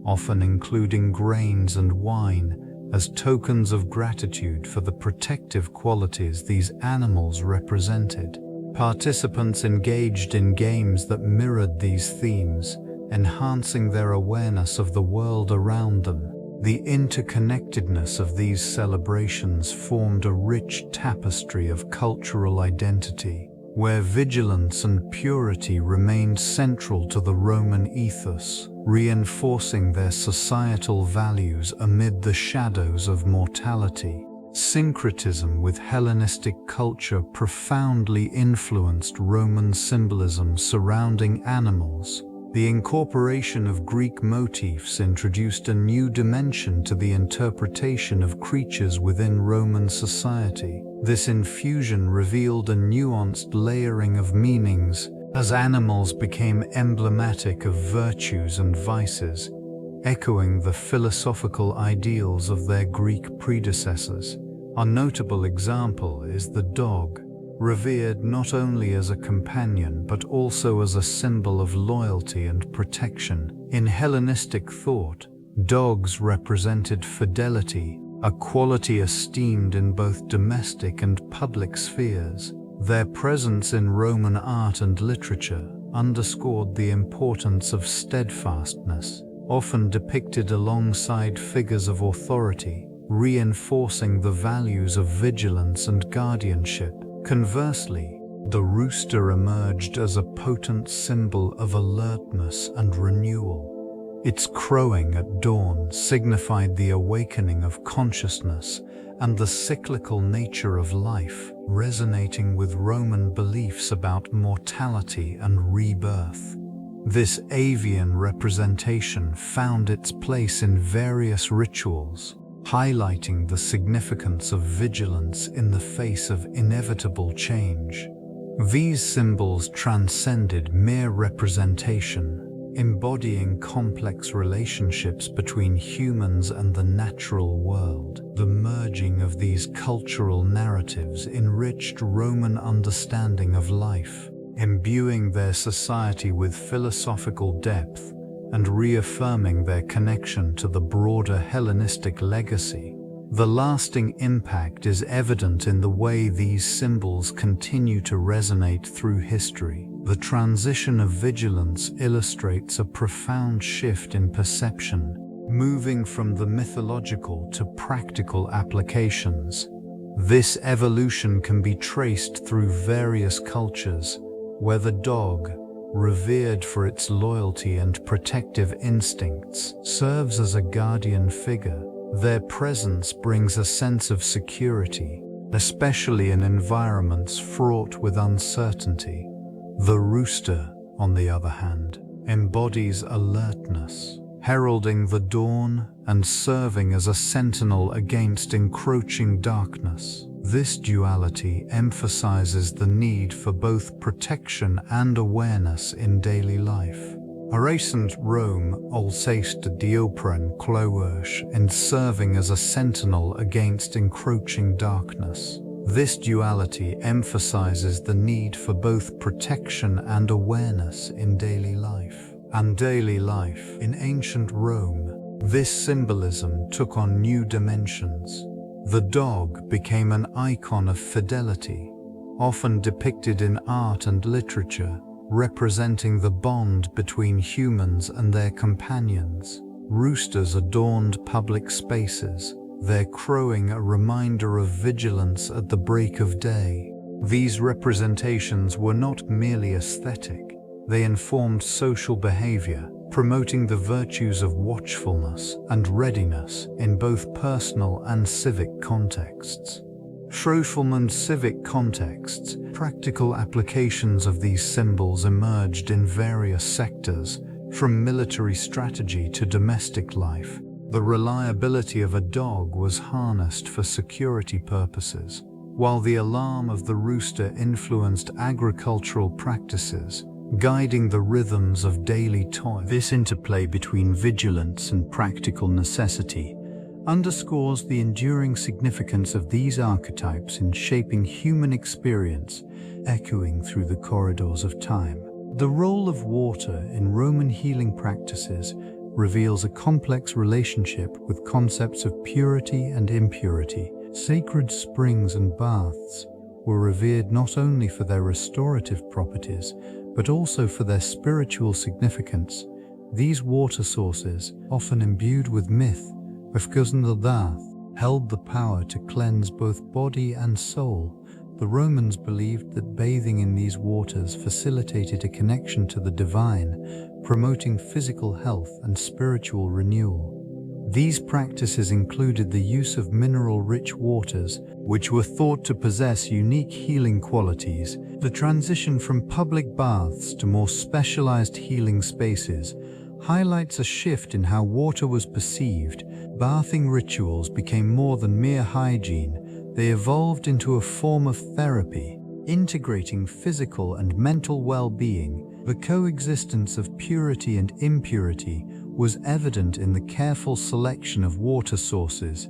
often including grains and wine, as tokens of gratitude for the protective qualities these animals represented. Participants engaged in games that mirrored these themes, enhancing their awareness of the world around them. The interconnectedness of these celebrations formed a rich tapestry of cultural identity, where vigilance and purity remained central to the Roman ethos, reinforcing their societal values amid the shadows of mortality. Syncretism with Hellenistic culture profoundly influenced Roman symbolism surrounding animals. The incorporation of Greek motifs introduced a new dimension to the interpretation of creatures within Roman society. This infusion revealed a nuanced layering of meanings, as animals became emblematic of virtues and vices, echoing the philosophical ideals of their Greek predecessors. A notable example is the dog, revered not only as a companion but also as a symbol of loyalty and protection. In Hellenistic thought, dogs represented fidelity, a quality esteemed in both domestic and public spheres. Their presence in Roman art and literature underscored the importance of steadfastness, often depicted alongside figures of authority. reinforcing the values of vigilance and guardianship. Conversely, the rooster emerged as a potent symbol of alertness and renewal. Its crowing at dawn signified the awakening of consciousness and the cyclical nature of life, resonating with Roman beliefs about mortality and rebirth. This avian representation found its place in various rituals, highlighting the significance of vigilance in the face of inevitable change. These symbols transcended mere representation, embodying complex relationships between humans and the natural world. The merging of these cultural narratives enriched Roman understanding of life, imbuing their society with philosophical depth and reaffirming their connection to the broader Hellenistic legacy. The lasting impact is evident in the way these symbols continue to resonate through history. The transition of vigilance illustrates a profound shift in perception, moving from the mythological to practical applications. This evolution can be traced through various cultures, where the dog, revered for its loyalty and protective instincts, serves as a guardian figure. Their presence brings a sense of security, especially in environments fraught with uncertainty. The rooster, on the other hand, embodies alertness, heralding the dawn and serving as a sentinel against encroaching darkness. This duality emphasizes the need for both protection and awareness in daily life. Ancient Rome alceste diopren clourge in serving as a sentinel against encroaching darkness. This duality emphasizes the need for both protection and awareness in daily life. In ancient Rome, this symbolism took on new dimensions. The dog became an icon of fidelity, often depicted in art and literature, representing the bond between humans and their companions. Roosters adorned public spaces, their crowing a reminder of vigilance at the break of day. These representations were not merely aesthetic, they informed social behavior, promoting the virtues of watchfulness and readiness in both personal and civic contexts. Social and civic contexts, practical applications of these symbols emerged in various sectors, from military strategy to domestic life. The reliability of a dog was harnessed for security purposes, while the alarm of the rooster influenced agricultural practices, guiding the rhythms of daily toil. This interplay between vigilance and practical necessity underscores the enduring significance of these archetypes in shaping human experience, echoing through the corridors of time. The role of water in Roman healing practices reveals a complex relationship with concepts of purity and impurity. Sacred springs and baths were revered not only for their restorative properties, but also for their spiritual significance. These water sources, often imbued with myth, held the power to cleanse both body and soul. The Romans believed that bathing in these waters facilitated a connection to the divine, promoting physical health and spiritual renewal. These practices included the use of mineral-rich waters, which were thought to possess unique healing qualities. The transition from public baths to more specialized healing spaces highlights a shift in how water was perceived. Bathing rituals became more than mere hygiene. They evolved into a form of therapy, integrating physical and mental well-being. The coexistence of purity and impurity was evident in the careful selection of water sources.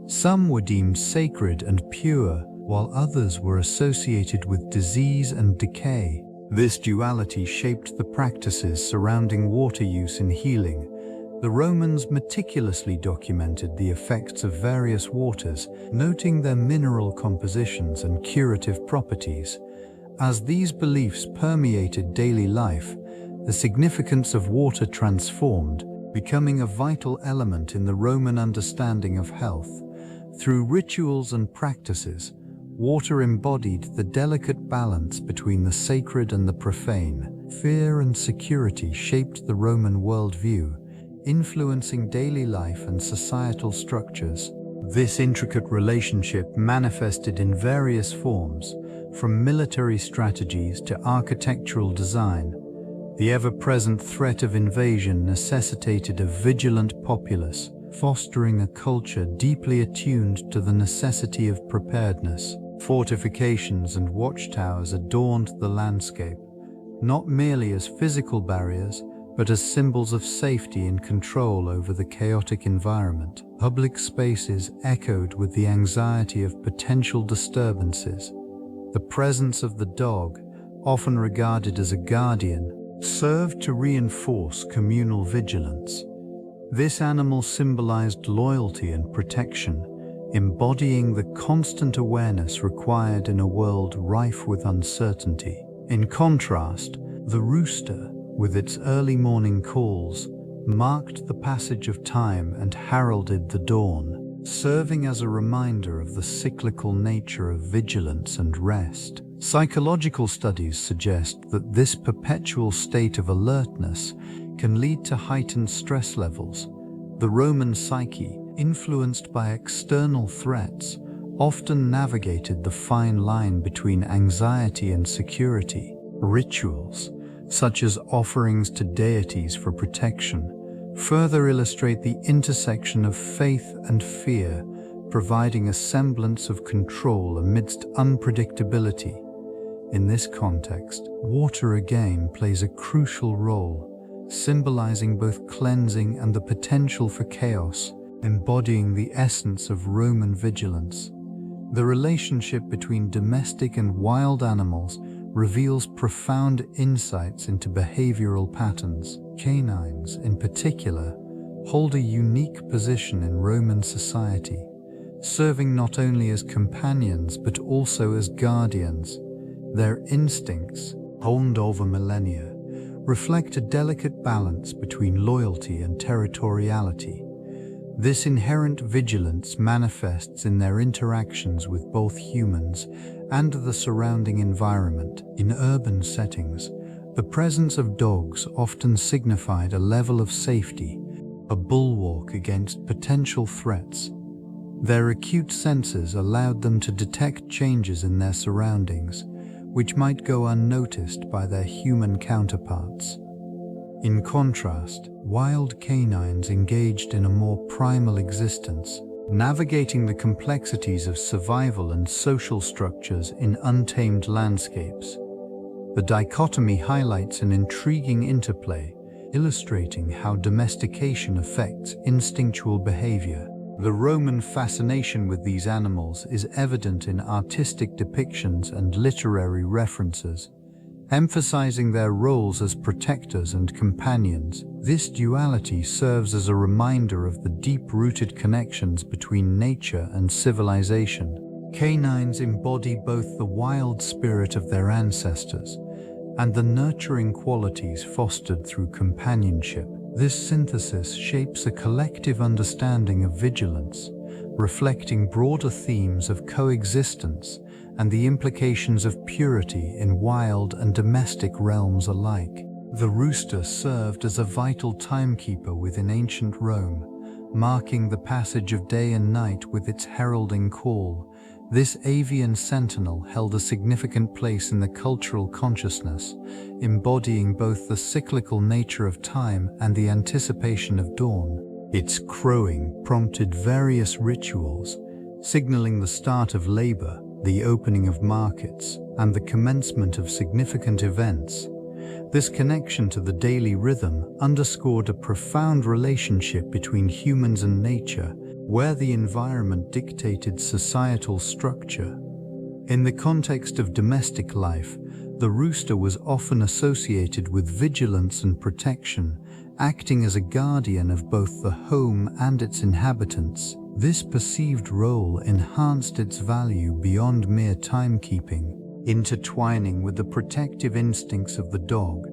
Some were deemed sacred and pure, while others were associated with disease and decay. This duality shaped the practices surrounding water use in healing. The Romans meticulously documented the effects of various waters, noting their mineral compositions and curative properties. As these beliefs permeated daily life, the significance of water transformed, becoming a vital element in the Roman understanding of health. Through rituals and practices, Water embodied the delicate balance between the sacred and the profane. Fear and security shaped the Roman worldview, influencing daily life and societal structures. This intricate relationship manifested in various forms, from military strategies to architectural design. The ever-present threat of invasion necessitated a vigilant populace, fostering a culture deeply attuned to the necessity of preparedness. Fortifications and watchtowers adorned the landscape, not merely as physical barriers, but as symbols of safety and control over the chaotic environment. Public spaces echoed with the anxiety of potential disturbances. The presence of the dog, often regarded as a guardian, served to reinforce communal vigilance. This animal symbolized loyalty and protection, embodying the constant awareness required in a world rife with uncertainty. In contrast, the rooster, with its early morning calls, marked the passage of time and heralded the dawn, serving as a reminder of the cyclical nature of vigilance and rest. Psychological studies suggest that this perpetual state of alertness can lead to heightened stress levels. The Roman psyche, influenced by external threats, often navigated the fine line between anxiety and security. Rituals, such as offerings to deities for protection, further illustrate the intersection of faith and fear, providing a semblance of control amidst unpredictability. In this context, water again plays a crucial role, symbolizing both cleansing and the potential for chaos, embodying the essence of Roman vigilance. The relationship between domestic and wild animals reveals profound insights into behavioral patterns. Canines, in particular, hold a unique position in Roman society, serving not only as companions but also as guardians. Their instincts, honed over millennia, reflect a delicate balance between loyalty and territoriality. This inherent vigilance manifests in their interactions with both humans and the surrounding environment. In urban settings, the presence of dogs often signified a level of safety, a bulwark against potential threats. Their acute senses allowed them to detect changes in their surroundings, which might go unnoticed by their human counterparts. In contrast, wild canines engaged in a more primal existence, navigating the complexities of survival and social structures in untamed landscapes. The dichotomy highlights an intriguing interplay, illustrating how domestication affects instinctual behavior. The Roman fascination with these animals is evident in artistic depictions and literary references, emphasizing their roles as protectors and companions. This duality serves as a reminder of the deep-rooted connections between nature and civilization. Canines embody both the wild spirit of their ancestors and the nurturing qualities fostered through companionship. This synthesis shapes a collective understanding of vigilance, reflecting broader themes of coexistence and the implications of purity in wild and domestic realms alike. The rooster served as a vital timekeeper within ancient Rome, marking the passage of day and night with its heralding call. This avian sentinel held a significant place in the cultural consciousness, embodying both the cyclical nature of time and the anticipation of dawn. Its crowing prompted various rituals, signaling the start of labor, the opening of markets, and the commencement of significant events. This connection to the daily rhythm underscored a profound relationship between humans and nature, where the environment dictated societal structure. In the context of domestic life, the rooster was often associated with vigilance and protection, acting as a guardian of both the home and its inhabitants. This perceived role enhanced its value beyond mere timekeeping. Intertwining with the protective instincts of the dog,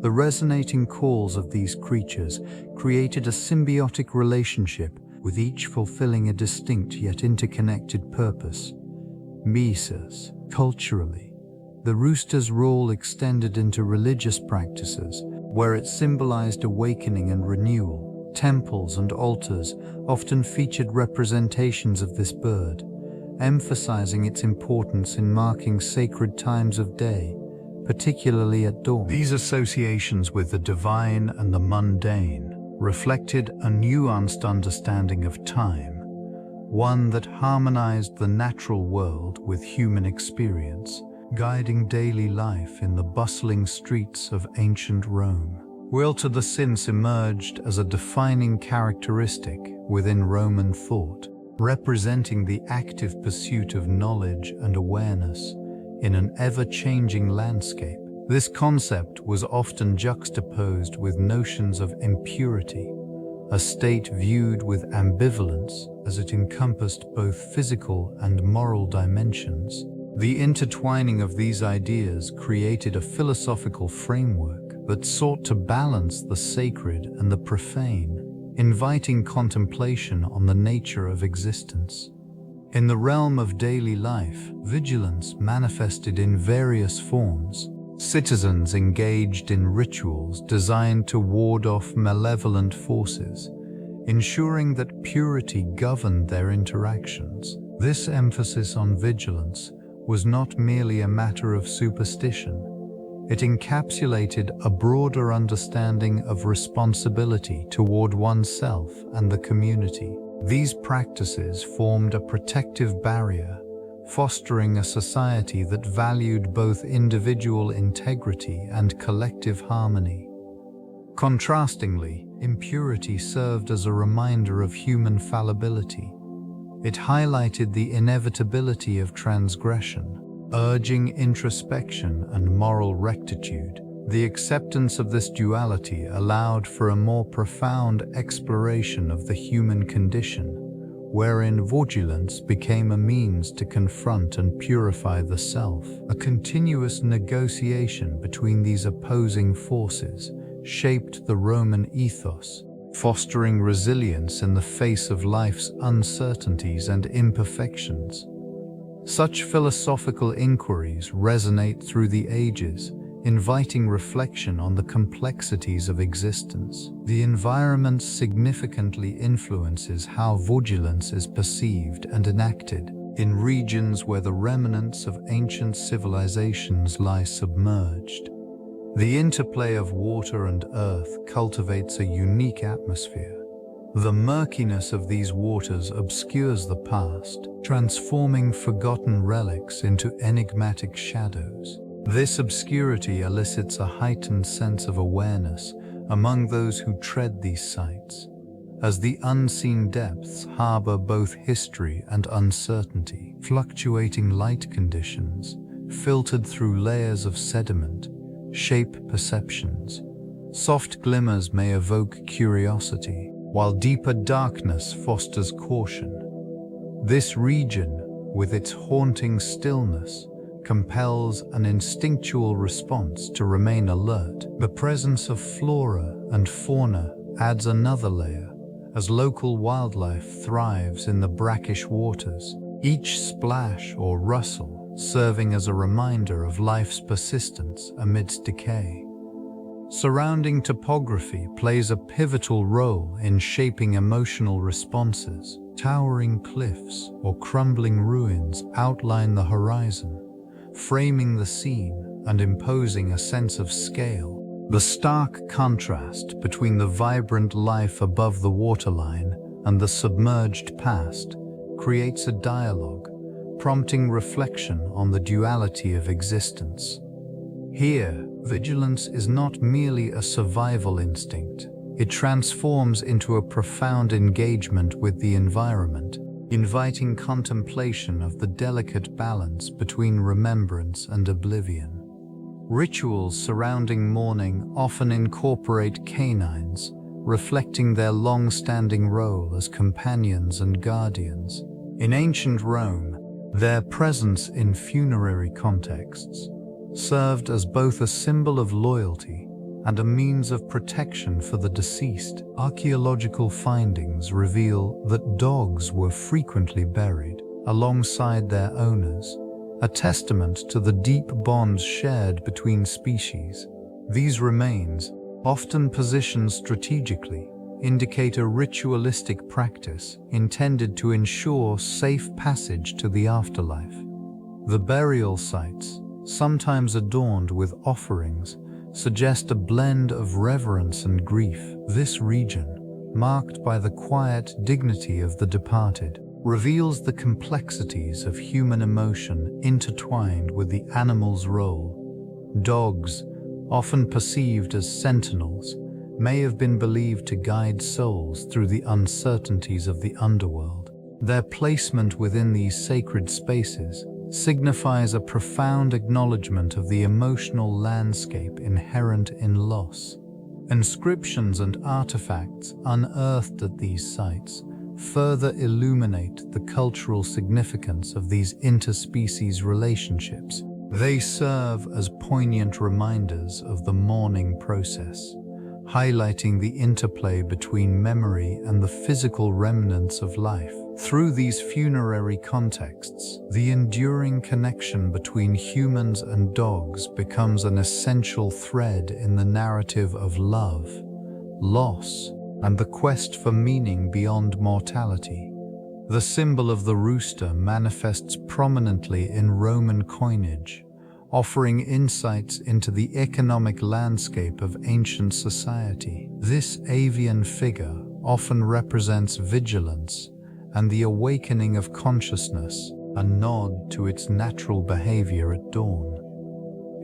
the resonating calls of these creatures created a symbiotic relationship with each fulfilling a distinct yet interconnected purpose. Misas. Culturally, the rooster's role extended into religious practices, where it symbolized awakening and renewal. Temples and altars often featured representations of this bird, emphasizing its importance in marking sacred times of day, particularly at dawn. These associations with the divine and the mundane reflected a nuanced understanding of time, one that harmonized the natural world with human experience, guiding daily life in the bustling streets of ancient Rome. Will to the sense emerged as a defining characteristic within Roman thought, representing the active pursuit of knowledge and awareness in an ever-changing landscape. This concept was often juxtaposed with notions of impurity, a state viewed with ambivalence as it encompassed both physical and moral dimensions. The intertwining of these ideas created a philosophical framework that sought to balance the sacred and the profane, inviting contemplation on the nature of existence. In the realm of daily life, vigilance manifested in various forms. Citizens engaged in rituals designed to ward off malevolent forces, ensuring that purity governed their interactions. This emphasis on vigilance was not merely a matter of superstition. It encapsulated a broader understanding of responsibility toward oneself and the community. These practices formed a protective barrier, fostering a society that valued both individual integrity and collective harmony. Contrastingly, impurity served as a reminder of human fallibility. It highlighted the inevitability of transgression, urging introspection and moral rectitude. The acceptance of this duality allowed for a more profound exploration of the human condition, wherein vigilance became a means to confront and purify the self. A continuous negotiation between these opposing forces shaped the Roman ethos, fostering resilience in the face of life's uncertainties and imperfections. Such philosophical inquiries resonate through the ages, inviting reflection on the complexities of existence. The environment significantly influences how vigilance is perceived and enacted. In regions where the remnants of ancient civilizations lie submerged, the interplay of water and earth cultivates a unique atmosphere. The murkiness of these waters obscures the past, transforming forgotten relics into enigmatic shadows. This obscurity elicits a heightened sense of awareness among those who tread these sites, as the unseen depths harbor both history and uncertainty. Fluctuating light conditions, filtered through layers of sediment, shape perceptions. Soft glimmers may evoke curiosity, while deeper darkness fosters caution. This region, with its haunting stillness, compels an instinctual response to remain alert. The presence of flora and fauna adds another layer, as local wildlife thrives in the brackish waters, each splash or rustle serving as a reminder of life's persistence amidst decay. Surrounding topography plays a pivotal role in shaping emotional responses. Towering cliffs or crumbling ruins outline the horizon, framing the scene and imposing a sense of scale. The stark contrast between the vibrant life above the waterline and the submerged past creates a dialogue, prompting reflection on the duality of existence. Here, vigilance is not merely a survival instinct. It transforms into a profound engagement with the environment, inviting contemplation of the delicate balance between remembrance and oblivion. Rituals surrounding mourning often incorporate canines, reflecting their long-standing role as companions and guardians. In ancient Rome, their presence in funerary contexts served as both a symbol of loyalty and a means of protection for the deceased. Archaeological findings reveal that dogs were frequently buried alongside their owners, a testament to the deep bonds shared between species. These remains, often positioned strategically, indicate a ritualistic practice intended to ensure safe passage to the afterlife. The burial sites, sometimes adorned with offerings, suggest a blend of reverence and grief. This region, marked by the quiet dignity of the departed, reveals the complexities of human emotion intertwined with the animal's role. Dogs, often perceived as sentinels, may have been believed to guide souls through the uncertainties of the underworld. Their placement within these sacred spaces signifies a profound acknowledgement of the emotional landscape inherent in loss. Inscriptions and artifacts unearthed at these sites further illuminate the cultural significance of these interspecies relationships. They serve as poignant reminders of the mourning process, highlighting the interplay between memory and the physical remnants of life. Through these funerary contexts, the enduring connection between humans and dogs becomes an essential thread in the narrative of love, loss, and the quest for meaning beyond mortality. The symbol of the rooster manifests prominently in Roman coinage, offering insights into the economic landscape of ancient society. This avian figure often represents vigilance and the awakening of consciousness, a nod to its natural behavior at dawn.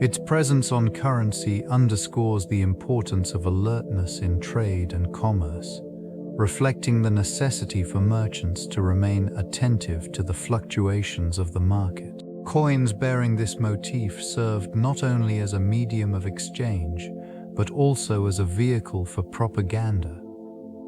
Its presence on currency underscores the importance of alertness in trade and commerce, reflecting the necessity for merchants to remain attentive to the fluctuations of the market. Coins bearing this motif served not only as a medium of exchange, but also as a vehicle for propaganda.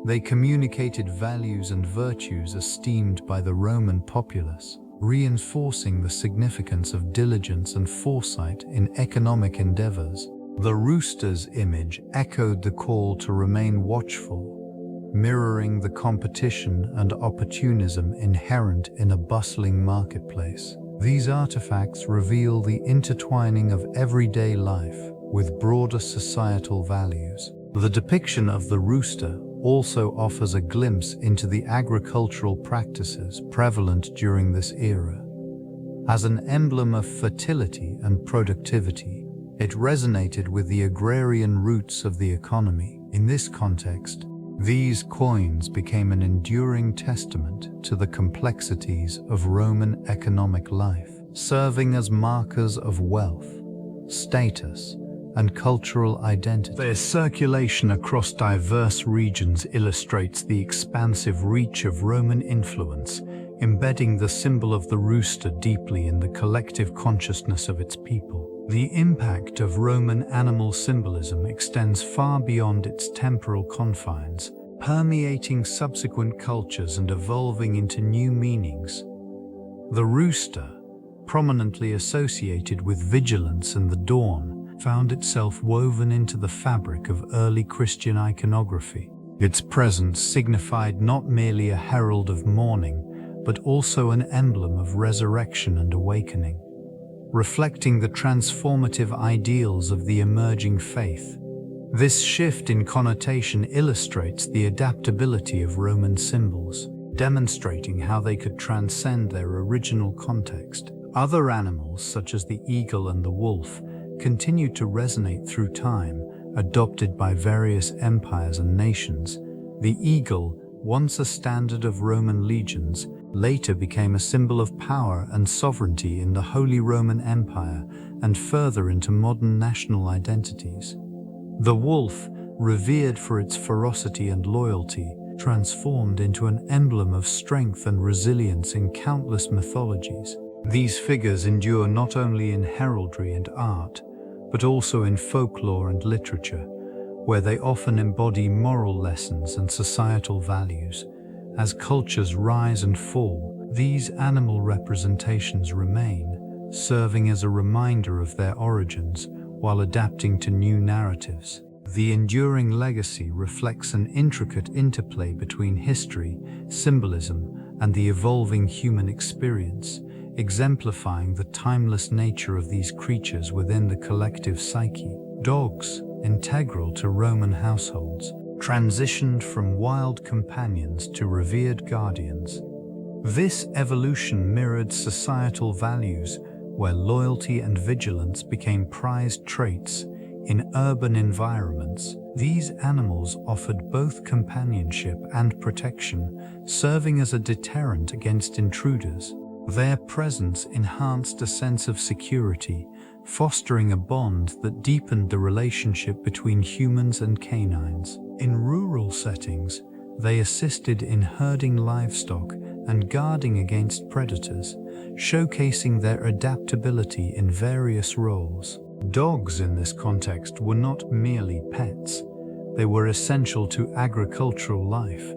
They communicated values and virtues esteemed by the Roman populace, reinforcing the significance of diligence and foresight in economic endeavors. The rooster's image echoed the call to remain watchful, mirroring the competition and opportunism inherent in a bustling marketplace. These artifacts reveal the intertwining of everyday life with broader societal values. The depiction of the rooster also offers a glimpse into the agricultural practices prevalent during this era. As an emblem of fertility and productivity, it resonated with the agrarian roots of the economy. In this context, these coins became an enduring testament to the complexities of Roman economic life, serving as markers of wealth, status, and cultural identity. Their circulation across diverse regions illustrates the expansive reach of Roman influence, embedding the symbol of the rooster deeply in the collective consciousness of its people. The impact of Roman animal symbolism extends far beyond its temporal confines, permeating subsequent cultures and evolving into new meanings. The rooster, prominently associated with vigilance and the dawn, found itself woven into the fabric of early Christian iconography. Its presence signified not merely a herald of mourning, but also an emblem of resurrection and awakening, reflecting the transformative ideals of the emerging faith. This shift in connotation illustrates the adaptability of Roman symbols, demonstrating how they could transcend their original context. Other animals, such as the eagle and the wolf, continued to resonate through time, adopted by various empires and nations. The eagle, once a standard of Roman legions, later became a symbol of power and sovereignty in the Holy Roman Empire and further into modern national identities. The wolf, revered for its ferocity and loyalty, transformed into an emblem of strength and resilience in countless mythologies. These figures endure not only in heraldry and art, but also in folklore and literature, where they often embody moral lessons and societal values. As cultures rise and fall, these animal representations remain, serving as a reminder of their origins while adapting to new narratives. The enduring legacy reflects an intricate interplay between history, symbolism, and the evolving human experience, exemplifying the timeless nature of these creatures within the collective psyche. Dogs, integral to Roman households, transitioned from wild companions to revered guardians. This evolution mirrored societal values, where loyalty and vigilance became prized traits. In urban environments, these animals offered both companionship and protection, serving as a deterrent against intruders. Their presence enhanced a sense of security, fostering a bond that deepened the relationship between humans and canines. In rural settings, they assisted in herding livestock and guarding against predators, showcasing their adaptability in various roles. Dogs in this context were not merely pets, they were essential to agricultural life.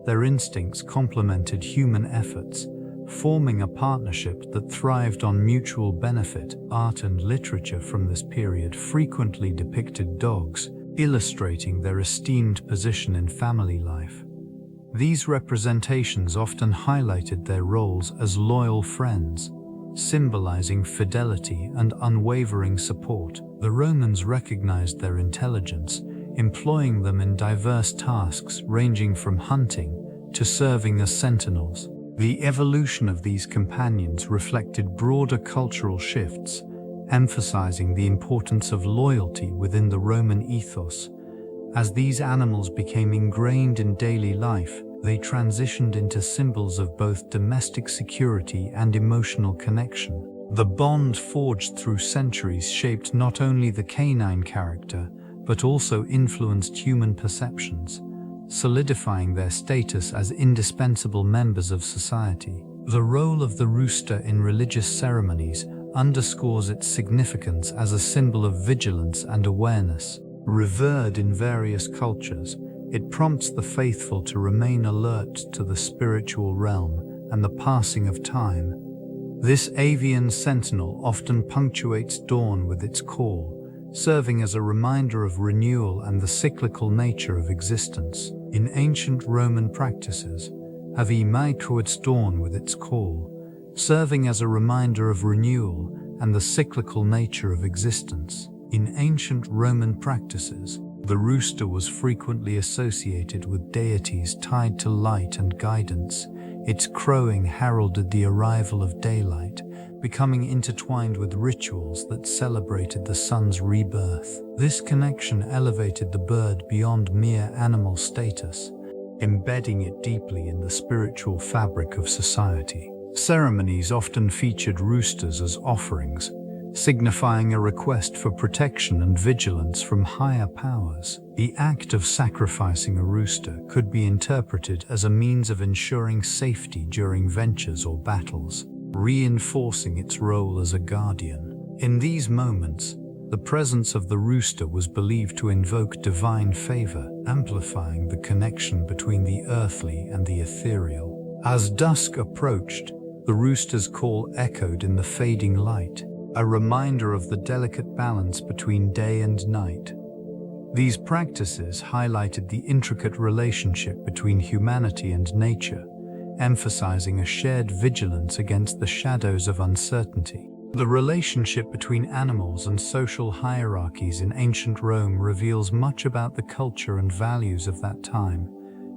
Their instincts complemented human efforts, forming a partnership that thrived on mutual benefit. Art and literature from this period frequently depicted dogs, illustrating their esteemed position in family life. These representations often highlighted their roles as loyal friends, symbolizing fidelity and unwavering support. The Romans recognized their intelligence, employing them in diverse tasks ranging from hunting to serving as sentinels. The evolution of these companions reflected broader cultural shifts, emphasizing the importance of loyalty within the Roman ethos. As these animals became ingrained in daily life, they transitioned into symbols of both domestic security and emotional connection. The bond forged through centuries shaped not only the canine character, but also influenced human perceptions, solidifying their status as indispensable members of society. The role of the rooster in religious ceremonies underscores its significance as a symbol of vigilance and awareness. Revered in various cultures, it prompts the faithful to remain alert to the spiritual realm and the passing of time. This avian sentinel often punctuates dawn with its call, serving as a reminder of renewal and the cyclical nature of existence. In ancient Roman practices, Ave Maitruits dawn with its call, serving as a reminder of renewal and the cyclical nature of existence. In ancient Roman practices, the rooster was frequently associated with deities tied to light and guidance. Its crowing heralded the arrival of daylight, becoming intertwined with rituals that celebrated the sun's rebirth. This connection elevated the bird beyond mere animal status, embedding it deeply in the spiritual fabric of society. Ceremonies often featured roosters as offerings, signifying a request for protection and vigilance from higher powers. The act of sacrificing a rooster could be interpreted as a means of ensuring safety during ventures or battles, reinforcing its role as a guardian. In these moments, the presence of the rooster was believed to invoke divine favor, amplifying the connection between the earthly and the ethereal. As dusk approached, the rooster's call echoed in the fading light, a reminder of the delicate balance between day and night. These practices highlighted the intricate relationship between humanity and nature, emphasizing a shared vigilance against the shadows of uncertainty. The relationship between animals and social hierarchies in ancient Rome reveals much about the culture and values of that time.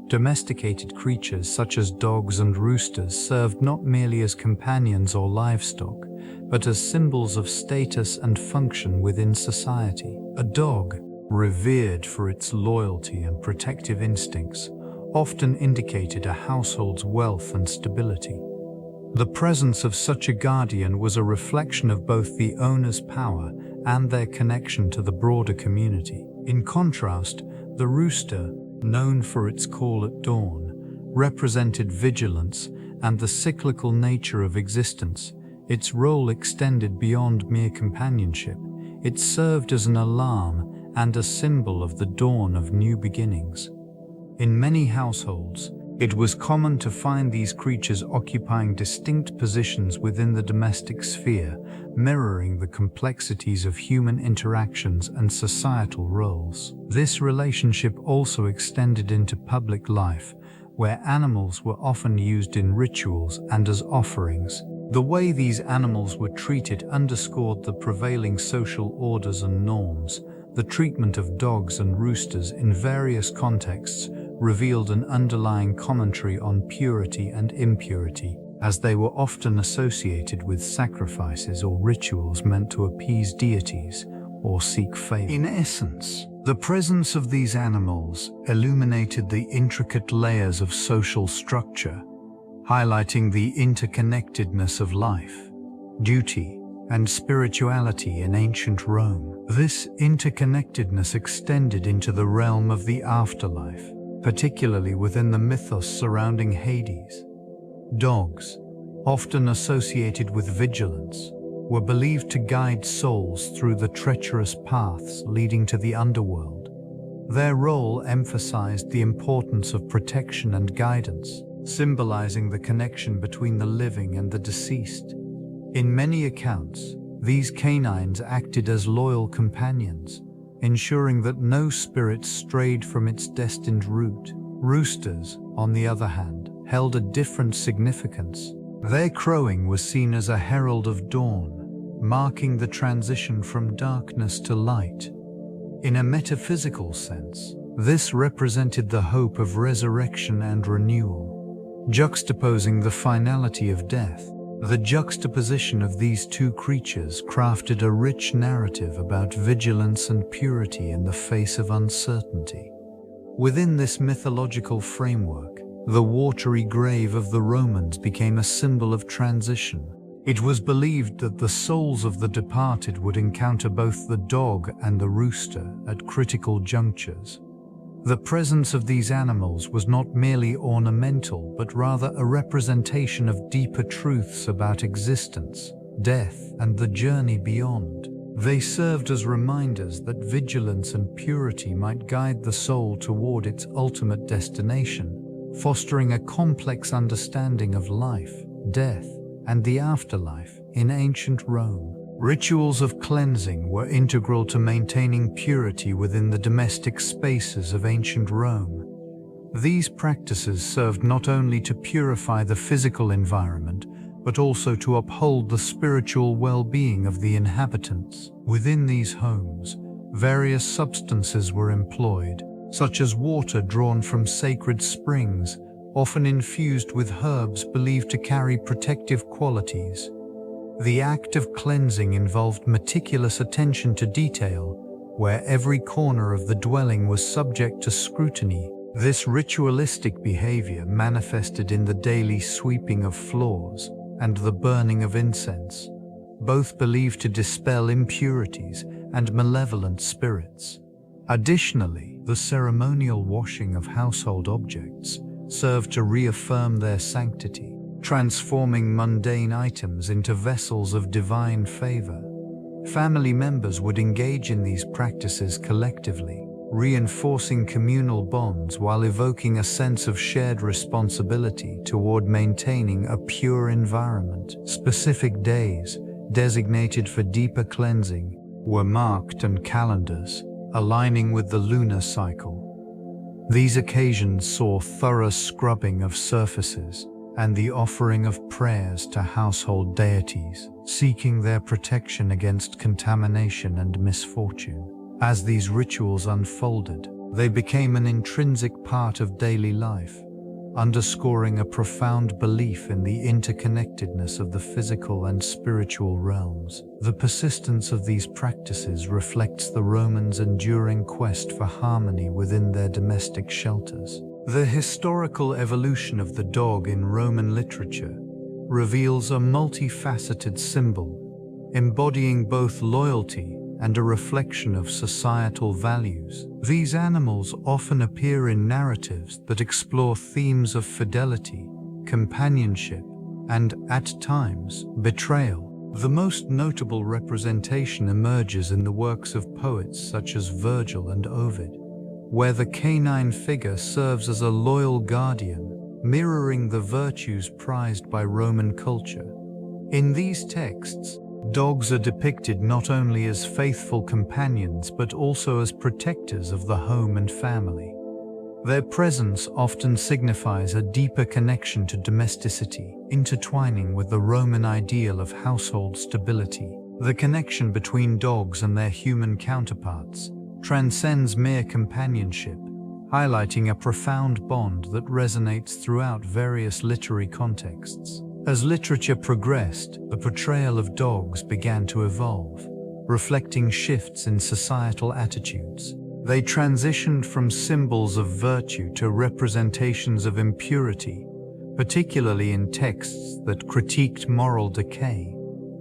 Domesticated creatures such as dogs and roosters served not merely as companions or livestock, but as symbols of status and function within society. A dog, revered for its loyalty and protective instincts, often indicated a household's wealth and stability. The presence of such a guardian was a reflection of both the owner's power and their connection to the broader community. In contrast, the rooster, known for its call at dawn, represented vigilance and the cyclical nature of existence. Its role extended beyond mere companionship. It served as an alarm and a symbol of the dawn of new beginnings. In many households, It was common to find these creatures occupying distinct positions within the domestic sphere, mirroring the complexities of human interactions and societal roles. This relationship also extended into public life, where animals were often used in rituals and as offerings. The way these animals were treated underscored the prevailing social orders and norms. The treatment of dogs and roosters in various contexts revealed an underlying commentary on purity and impurity, as they were often associated with sacrifices or rituals meant to appease deities or seek favor. In essence, the presence of these animals illuminated the intricate layers of social structure, highlighting the interconnectedness of life, duty, and spirituality in ancient Rome. This interconnectedness extended into the realm of the afterlife, particularly within the mythos surrounding Hades. Dogs, often associated with vigilance, were believed to guide souls through the treacherous paths leading to the underworld. Their role emphasized the importance of protection and guidance, symbolizing the connection between the living and the deceased. In many accounts, these canines acted as loyal companions, ensuring that no spirit strayed from its destined route. Roosters, on the other hand, held a different significance. Their crowing was seen as a herald of dawn, marking the transition from darkness to light. In a metaphysical sense, this represented the hope of resurrection and renewal, juxtaposing the finality of death. The juxtaposition of these two creatures crafted a rich narrative about vigilance and purity in the face of uncertainty. Within this mythological framework, the watery grave of the Romans became a symbol of transition. It was believed that the souls of the departed would encounter both the dog and the rooster at critical junctures. The presence of these animals was not merely ornamental, but rather a representation of deeper truths about existence, death, and the journey beyond. They served as reminders that vigilance and purity might guide the soul toward its ultimate destination, fostering a complex understanding of life, death, and the afterlife. In ancient Rome, rituals of cleansing were integral to maintaining purity within the domestic spaces of ancient Rome. These practices served not only to purify the physical environment, but also to uphold the spiritual well-being of the inhabitants. Within these homes, various substances were employed, such as water drawn from sacred springs, often infused with herbs believed to carry protective qualities. The act of cleansing involved meticulous attention to detail, where every corner of the dwelling was subject to scrutiny. This ritualistic behavior manifested in the daily sweeping of floors and the burning of incense, both believed to dispel impurities and malevolent spirits. Additionally, the ceremonial washing of household objects served to reaffirm their sanctity, transforming mundane items into vessels of divine favor. Family members would engage in these practices collectively, reinforcing communal bonds while evoking a sense of shared responsibility toward maintaining a pure environment. Specific days, designated for deeper cleansing, were marked on calendars, aligning with the lunar cycle. These occasions saw thorough scrubbing of surfaces and the offering of prayers to household deities, seeking their protection against contamination and misfortune. As these rituals unfolded, they became an intrinsic part of daily life, underscoring a profound belief in the interconnectedness of the physical and spiritual realms. The persistence of these practices reflects the Romans' enduring quest for harmony within their domestic shelters. The historical evolution of the dog in Roman literature reveals a multifaceted symbol, embodying both loyalty and a reflection of societal values. These animals often appear in narratives that explore themes of fidelity, companionship, and, at times, betrayal. The most notable representation emerges in the works of poets such as Virgil and Ovid, where the canine figure serves as a loyal guardian, mirroring the virtues prized by Roman culture. In these texts, dogs are depicted not only as faithful companions but also as protectors of the home and family. Their presence often signifies a deeper connection to domesticity, intertwining with the Roman ideal of household stability. The connection between dogs and their human counterparts transcends mere companionship, highlighting a profound bond that resonates throughout various literary contexts. As literature progressed, the portrayal of dogs began to evolve, reflecting shifts in societal attitudes. They transitioned from symbols of virtue to representations of impurity, particularly in texts that critiqued moral decay.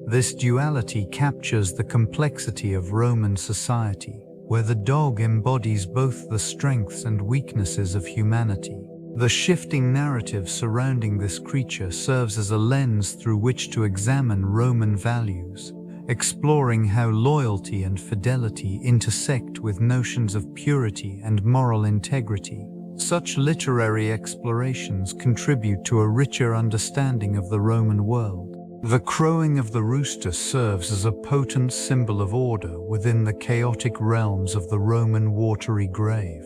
This duality captures the complexity of Roman society, where the dog embodies both the strengths and weaknesses of humanity. The shifting narrative surrounding this creature serves as a lens through which to examine Roman values, exploring how loyalty and fidelity intersect with notions of purity and moral integrity. Such literary explorations contribute to a richer understanding of the Roman world. The crowing of the rooster serves as a potent symbol of order within the chaotic realms of the Roman watery grave.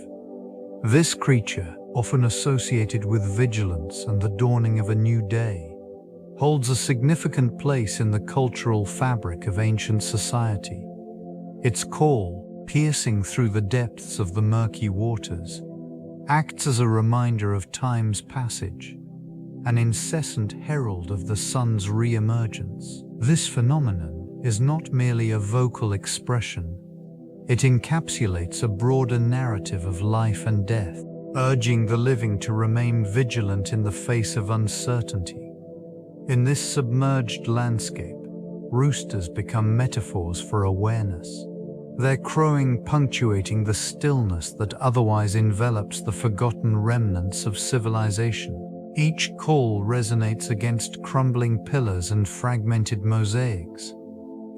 This creature, often associated with vigilance and the dawning of a new day, holds a significant place in the cultural fabric of ancient society. Its call, piercing through the depths of the murky waters, acts as a reminder of time's passage, an incessant herald of the sun's re-emergence. This phenomenon is not merely a vocal expression. It encapsulates a broader narrative of life and death, urging the living to remain vigilant in the face of uncertainty. In this submerged landscape, roosters become metaphors for awareness, their crowing punctuating the stillness that otherwise envelops the forgotten remnants of civilization. Each call resonates against crumbling pillars and fragmented mosaics,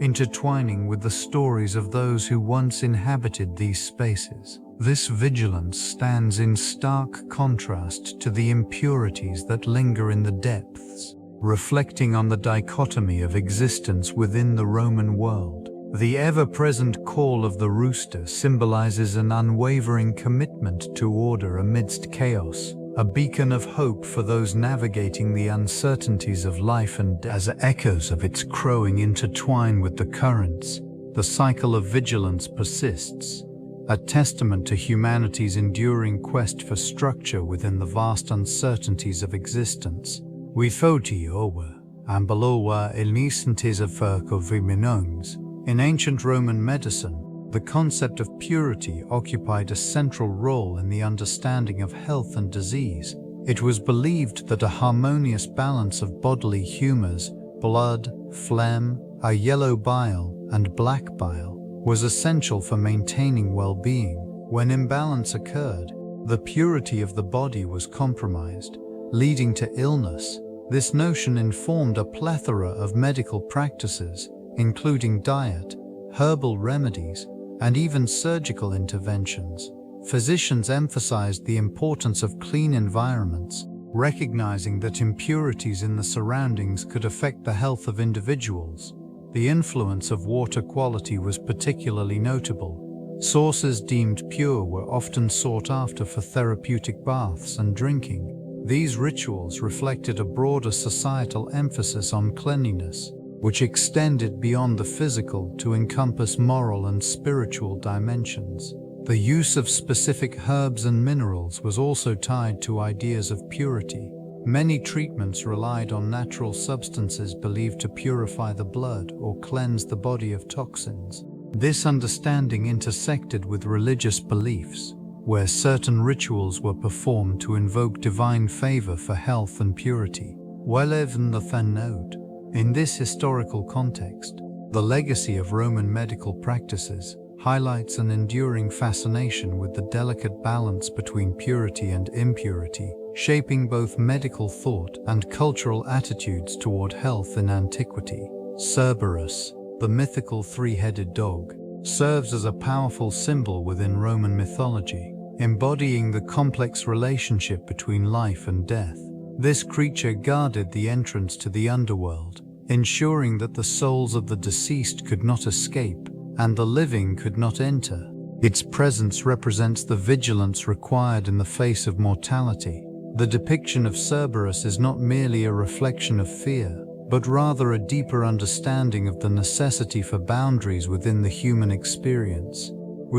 intertwining with the stories of those who once inhabited these spaces. This vigilance stands in stark contrast to the impurities that linger in the depths, reflecting on the dichotomy of existence within the Roman world. The ever-present call of the rooster symbolizes an unwavering commitment to order amidst chaos, a beacon of hope for those navigating the uncertainties of life and death. As echoes of its crowing intertwine with the currents, the cycle of vigilance persists, a testament to humanity's enduring quest for structure within the vast uncertainties of existence. We thoughti over, and below il nisantes of viminons. In ancient Roman medicine, the concept of purity occupied a central role in the understanding of health and disease. It was believed that a harmonious balance of bodily humors, blood, phlegm, a yellow bile, and black bile, was essential for maintaining well-being. When imbalance occurred, the purity of the body was compromised, leading to illness. This notion informed a plethora of medical practices, including diet, herbal remedies, and even surgical interventions. Physicians emphasized the importance of clean environments, recognizing that impurities in the surroundings could affect the health of individuals. The influence of water quality was particularly notable. Sources deemed pure were often sought after for therapeutic baths and drinking. These rituals reflected a broader societal emphasis on cleanliness, which extended beyond the physical to encompass moral and spiritual dimensions. The use of specific herbs and minerals was also tied to ideas of purity. Many treatments relied on natural substances believed to purify the blood or cleanse the body of toxins. This understanding intersected with religious beliefs, where certain rituals were performed to invoke divine favor for health and purity. Well, even the thin note. In this historical context, the legacy of Roman medical practices highlights an enduring fascination with the delicate balance between purity and impurity, shaping both medical thought and cultural attitudes toward health in antiquity. Cerberus, the mythical three-headed dog, serves as a powerful symbol within Roman mythology, embodying the complex relationship between life and death. This creature guarded the entrance to the underworld, ensuring that the souls of the deceased could not escape and the living could not enter. Its presence represents the vigilance required in the face of mortality. The depiction of Cerberus is not merely a reflection of fear, but rather a deeper understanding of the necessity for boundaries within the human experience.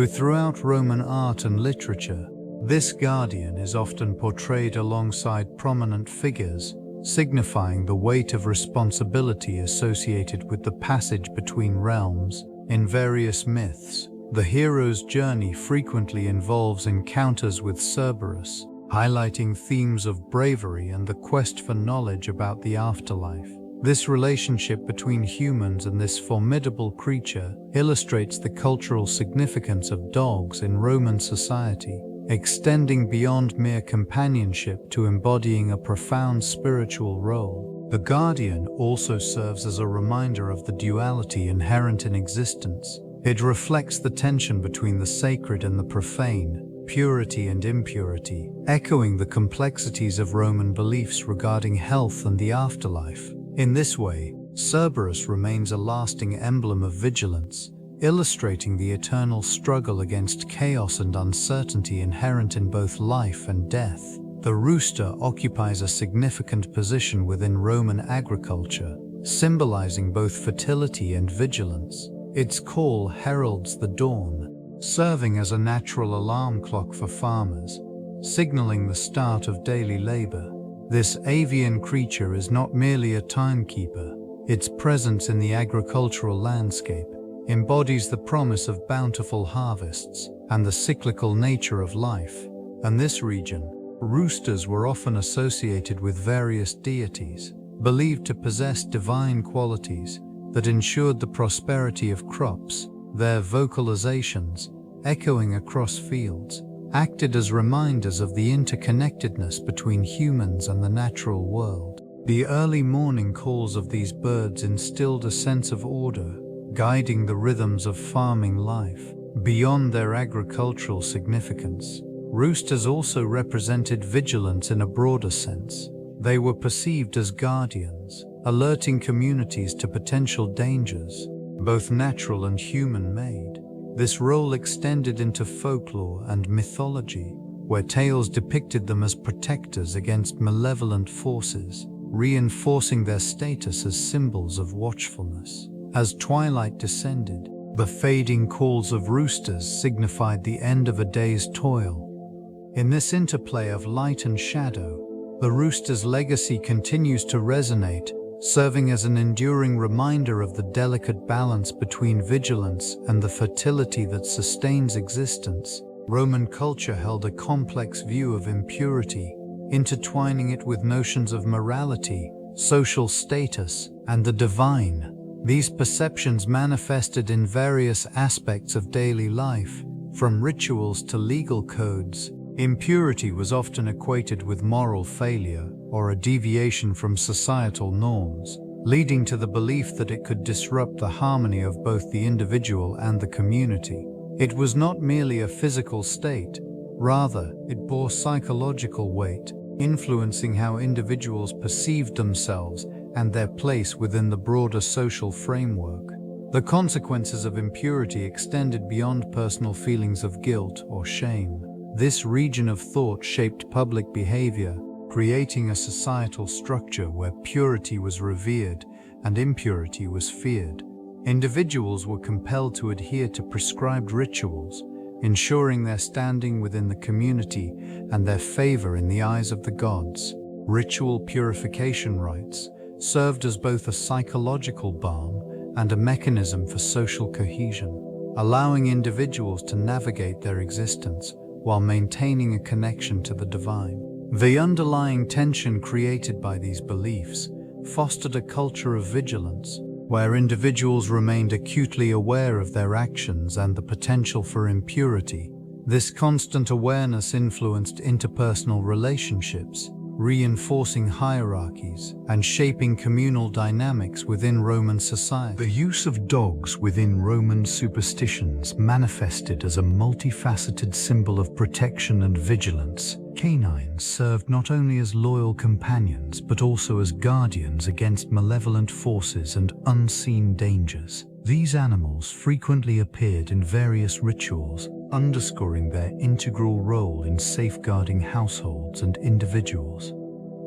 Throughout Roman art and literature, this guardian is often portrayed alongside prominent figures, signifying the weight of responsibility associated with the passage between realms. In various myths, the hero's journey frequently involves encounters with Cerberus, highlighting themes of bravery and the quest for knowledge about the afterlife. This relationship between humans and this formidable creature illustrates the cultural significance of dogs in Roman society, extending beyond mere companionship to embodying a profound spiritual role. The guardian also serves as a reminder of the duality inherent in existence. It reflects the tension between the sacred and the profane, purity and impurity, echoing the complexities of Roman beliefs regarding health and the afterlife. In this way, Cerberus remains a lasting emblem of vigilance, illustrating the eternal struggle against chaos and uncertainty inherent in both life and death. The rooster occupies a significant position within Roman agriculture, symbolizing both fertility and vigilance. Its call heralds the dawn, serving as a natural alarm clock for farmers, signaling the start of daily labor. This avian creature is not merely a timekeeper. Its presence in the agricultural landscape embodies the promise of bountiful harvests and the cyclical nature of life. In this region, roosters were often associated with various deities, believed to possess divine qualities that ensured the prosperity of crops. Their vocalizations, echoing across fields, acted as reminders of the interconnectedness between humans and the natural world. The early morning calls of these birds instilled a sense of order, guiding the rhythms of farming life. Beyond their agricultural significance, roosters also represented vigilance in a broader sense. They were perceived as guardians, alerting communities to potential dangers, both natural and human-made. This role extended into folklore and mythology, where tales depicted them as protectors against malevolent forces, reinforcing their status as symbols of watchfulness. As twilight descended, the fading calls of roosters signified the end of a day's toil. In this interplay of light and shadow, the rooster's legacy continues to resonate, serving as an enduring reminder of the delicate balance between vigilance and the fertility that sustains existence. Roman culture held a complex view of impurity, intertwining it with notions of morality, social status, and the divine. These perceptions manifested in various aspects of daily life, from rituals to legal codes. Impurity was often equated with moral failure or a deviation from societal norms, leading to the belief that it could disrupt the harmony of both the individual and the community. It was not merely a physical state, rather, it bore psychological weight, influencing how individuals perceived themselves and their place within the broader social framework. The consequences of impurity extended beyond personal feelings of guilt or shame. This region of thought shaped public behavior, creating a societal structure where purity was revered and impurity was feared. Individuals were compelled to adhere to prescribed rituals, ensuring their standing within the community and their favor in the eyes of the gods. Ritual purification rites served as both a psychological balm and a mechanism for social cohesion, allowing individuals to navigate their existence while maintaining a connection to the divine. The underlying tension created by these beliefs fostered a culture of vigilance, where individuals remained acutely aware of their actions and the potential for impurity. This constant awareness influenced interpersonal relationships, reinforcing hierarchies and shaping communal dynamics within Roman society. The use of dogs within Roman superstitions manifested as a multifaceted symbol of protection and vigilance. Canines served not only as loyal companions but also as guardians against malevolent forces and unseen dangers. These animals frequently appeared in various rituals, underscoring their integral role in safeguarding households and individuals.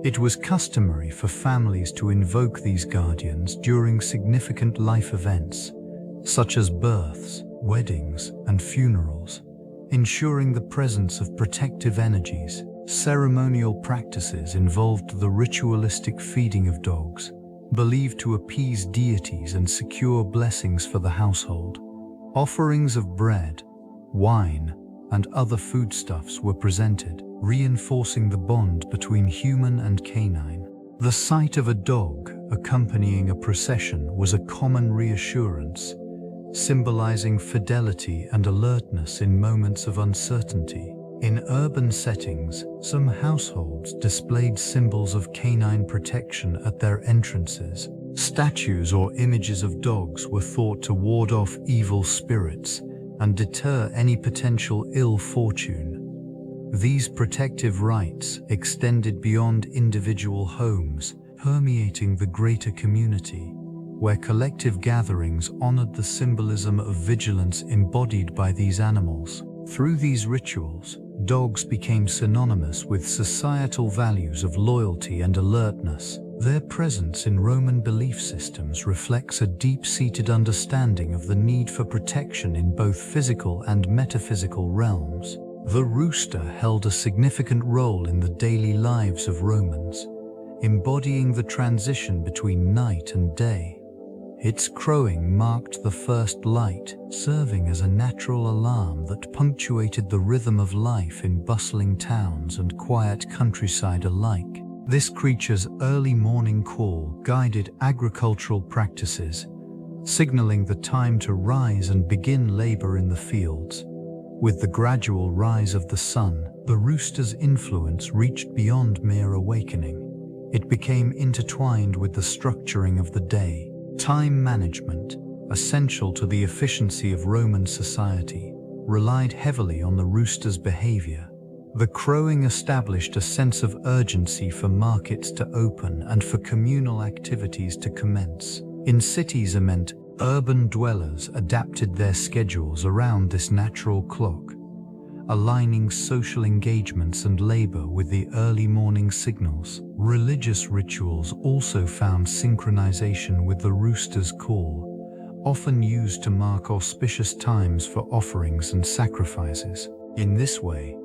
It was customary for families to invoke these guardians during significant life events, such as births, weddings, and funerals, ensuring the presence of protective energies. Ceremonial practices involved the ritualistic feeding of dogs, believed to appease deities and secure blessings for the household. Offerings of bread, wine, and other foodstuffs were presented, reinforcing the bond between human and canine. The sight of a dog accompanying a procession was a common reassurance, symbolizing fidelity and alertness in moments of uncertainty. In urban settings, some households displayed symbols of canine protection at their entrances. Statues or images of dogs were thought to ward off evil spirits and deter any potential ill fortune. These protective rites extended beyond individual homes, permeating the greater community, where collective gatherings honored the symbolism of vigilance embodied by these animals. Through these rituals, dogs became synonymous with societal values of loyalty and alertness. Their presence in Roman belief systems reflects a deep-seated understanding of the need for protection in both physical and metaphysical realms. The rooster held a significant role in the daily lives of Romans, embodying the transition between night and day. Its crowing marked the first light, serving as a natural alarm that punctuated the rhythm of life in bustling towns and quiet countryside alike. This creature's early morning call guided agricultural practices, signaling the time to rise and begin labor in the fields. With the gradual rise of the sun, the rooster's influence reached beyond mere awakening. It became intertwined with the structuring of the day. Time management, essential to the efficiency of Roman society, relied heavily on the rooster's behavior. The crowing established a sense of urgency for markets to open and for communal activities to commence. In cities it meant urban dwellers adapted their schedules around this natural clock, aligning social engagements and labor with the early morning signals. Religious rituals also found synchronization with the rooster's call, often used to mark auspicious times for offerings and sacrifices. In this way,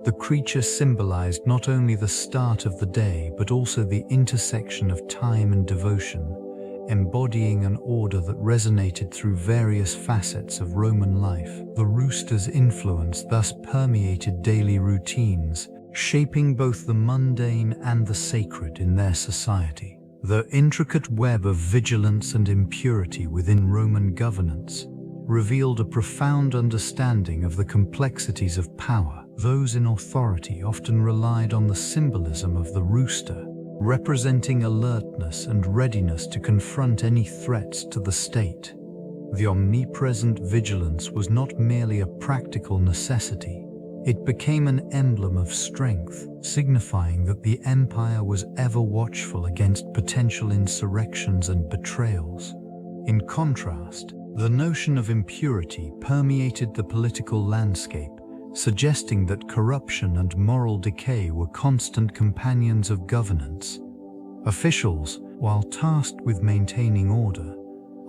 the creature symbolized not only the start of the day but also the intersection of time and devotion, embodying an order that resonated through various facets of Roman life. The rooster's influence thus permeated daily routines, shaping both the mundane and the sacred in their society. The intricate web of vigilance and impurity within Roman governance revealed a profound understanding of the complexities of power. Those in authority often relied on the symbolism of the rooster, representing alertness and readiness to confront any threats to the state. The omnipresent vigilance was not merely a practical necessity. It became an emblem of strength, signifying that the empire was ever watchful against potential insurrections and betrayals. In contrast, the notion of impurity permeated the political landscape, suggesting that corruption and moral decay were constant companions of governance. Officials, while tasked with maintaining order,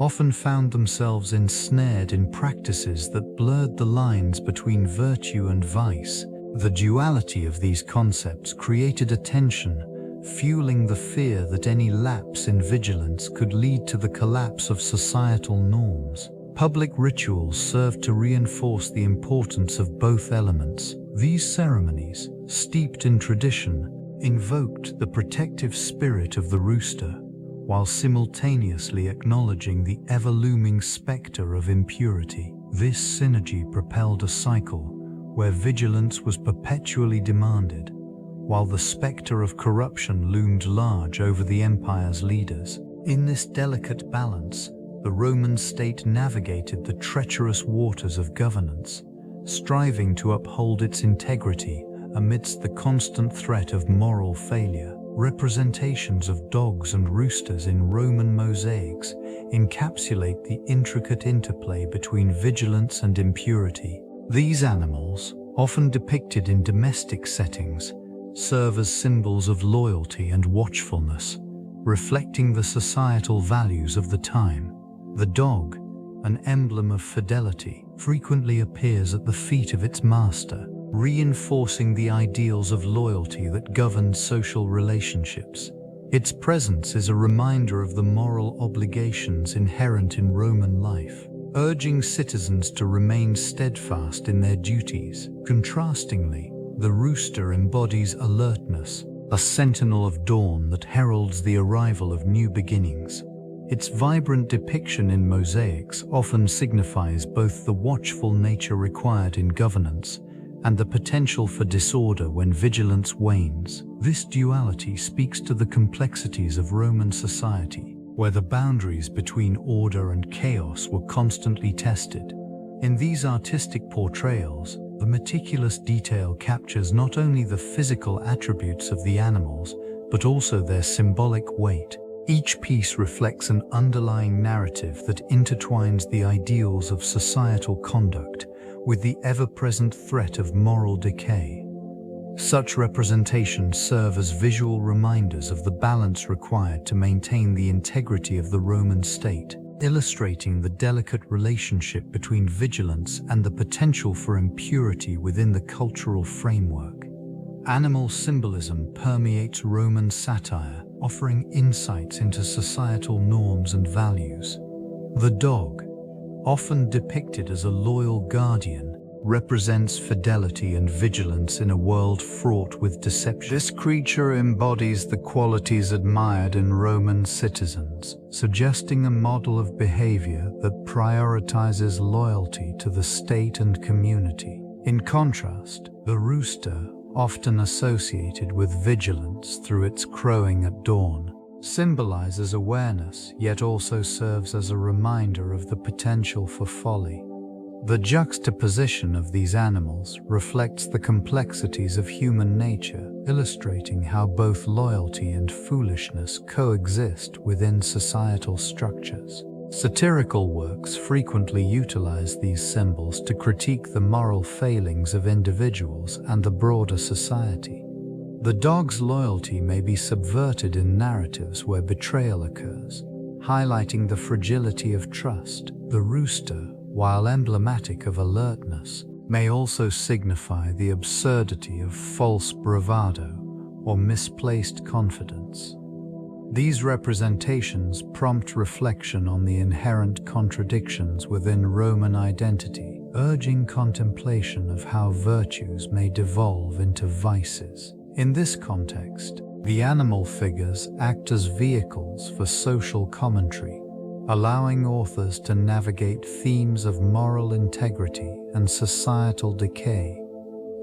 often found themselves ensnared in practices that blurred the lines between virtue and vice. The duality of these concepts created a tension, fueling the fear that any lapse in vigilance could lead to the collapse of societal norms. Public rituals served to reinforce the importance of both elements. These ceremonies, steeped in tradition, invoked the protective spirit of the rooster, while simultaneously acknowledging the ever-looming specter of impurity. This synergy propelled a cycle where vigilance was perpetually demanded, while the specter of corruption loomed large over the empire's leaders. In this delicate balance, the Roman state navigated the treacherous waters of governance, striving to uphold its integrity amidst the constant threat of moral failure. Representations of dogs and roosters in Roman mosaics encapsulate the intricate interplay between vigilance and impurity. These animals, often depicted in domestic settings, serve as symbols of loyalty and watchfulness, reflecting the societal values of the time. The dog, an emblem of fidelity, frequently appears at the feet of its master, reinforcing the ideals of loyalty that govern social relationships. Its presence is a reminder of the moral obligations inherent in Roman life, urging citizens to remain steadfast in their duties. Contrastingly, the rooster embodies alertness, a sentinel of dawn that heralds the arrival of new beginnings. Its vibrant depiction in mosaics often signifies both the watchful nature required in governance and the potential for disorder when vigilance wanes. This duality speaks to the complexities of Roman society, where the boundaries between order and chaos were constantly tested. In these artistic portrayals, the meticulous detail captures not only the physical attributes of the animals, but also their symbolic weight. Each piece reflects an underlying narrative that intertwines the ideals of societal conduct with the ever-present threat of moral decay. Such representations serve as visual reminders of the balance required to maintain the integrity of the Roman state, illustrating the delicate relationship between vigilance and the potential for impurity within the cultural framework. Animal symbolism permeates Roman satire, offering insights into societal norms and values. The dog, often depicted as a loyal guardian, represents fidelity and vigilance in a world fraught with deception. This creature embodies the qualities admired in Roman citizens, suggesting a model of behavior that prioritizes loyalty to the state and community. In contrast, the rooster, often associated with vigilance through its crowing at dawn, symbolizes awareness, yet also serves as a reminder of the potential for folly. The juxtaposition of these animals reflects the complexities of human nature, illustrating how both loyalty and foolishness coexist within societal structures. Satirical works frequently utilize these symbols to critique the moral failings of individuals and the broader society. The dog's loyalty may be subverted in narratives where betrayal occurs, highlighting the fragility of trust. The rooster, while emblematic of alertness, may also signify the absurdity of false bravado or misplaced confidence. These representations prompt reflection on the inherent contradictions within Roman identity, urging contemplation of how virtues may devolve into vices. In this context, the animal figures act as vehicles for social commentary, allowing authors to navigate themes of moral integrity and societal decay.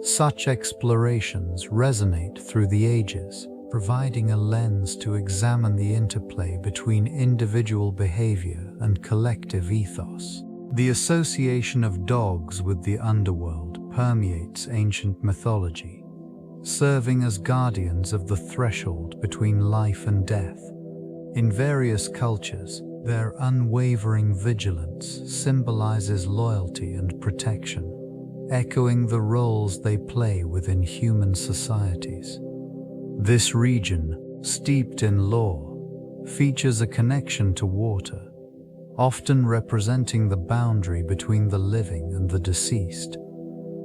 Such explorations resonate through the ages, providing a lens to examine the interplay between individual behavior and collective ethos. The association of dogs with the underworld permeates ancient mythology, serving as guardians of the threshold between life and death. In various cultures, their unwavering vigilance symbolizes loyalty and protection, echoing the roles they play within human societies. This region, steeped in lore, features a connection to water, often representing the boundary between the living and the deceased.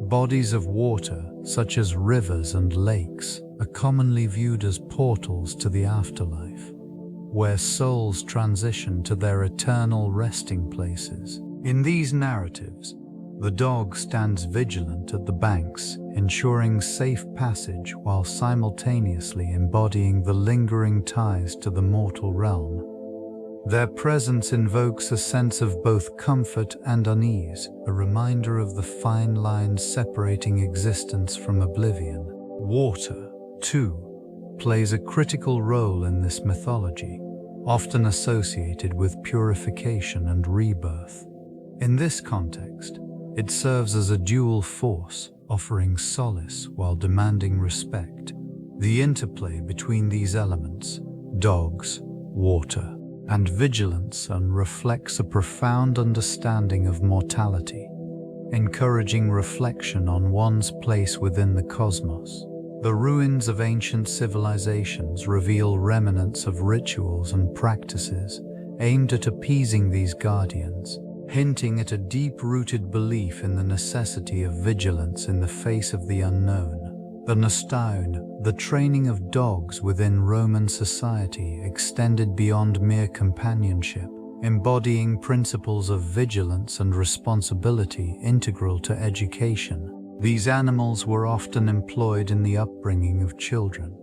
Bodies of water, such as rivers and lakes, are commonly viewed as portals to the afterlife, where souls transition to their eternal resting places. In these narratives, the dog stands vigilant at the banks, ensuring safe passage while simultaneously embodying the lingering ties to the mortal realm. Their presence invokes a sense of both comfort and unease, a reminder of the fine lines separating existence from oblivion. Water, too, plays a critical role in this mythology, often associated with purification and rebirth. In this context, it serves as a dual force, offering solace while demanding respect. The interplay between these elements, dogs, water, and vigilance, reflects a profound understanding of mortality, encouraging reflection on one's place within the cosmos. The ruins of ancient civilizations reveal remnants of rituals and practices aimed at appeasing these guardians, hinting at a deep-rooted belief in the necessity of vigilance in the face of the unknown. The Nostone, the training of dogs within Roman society, extended beyond mere companionship, embodying principles of vigilance and responsibility integral to education. These animals were often employed in the upbringing of children,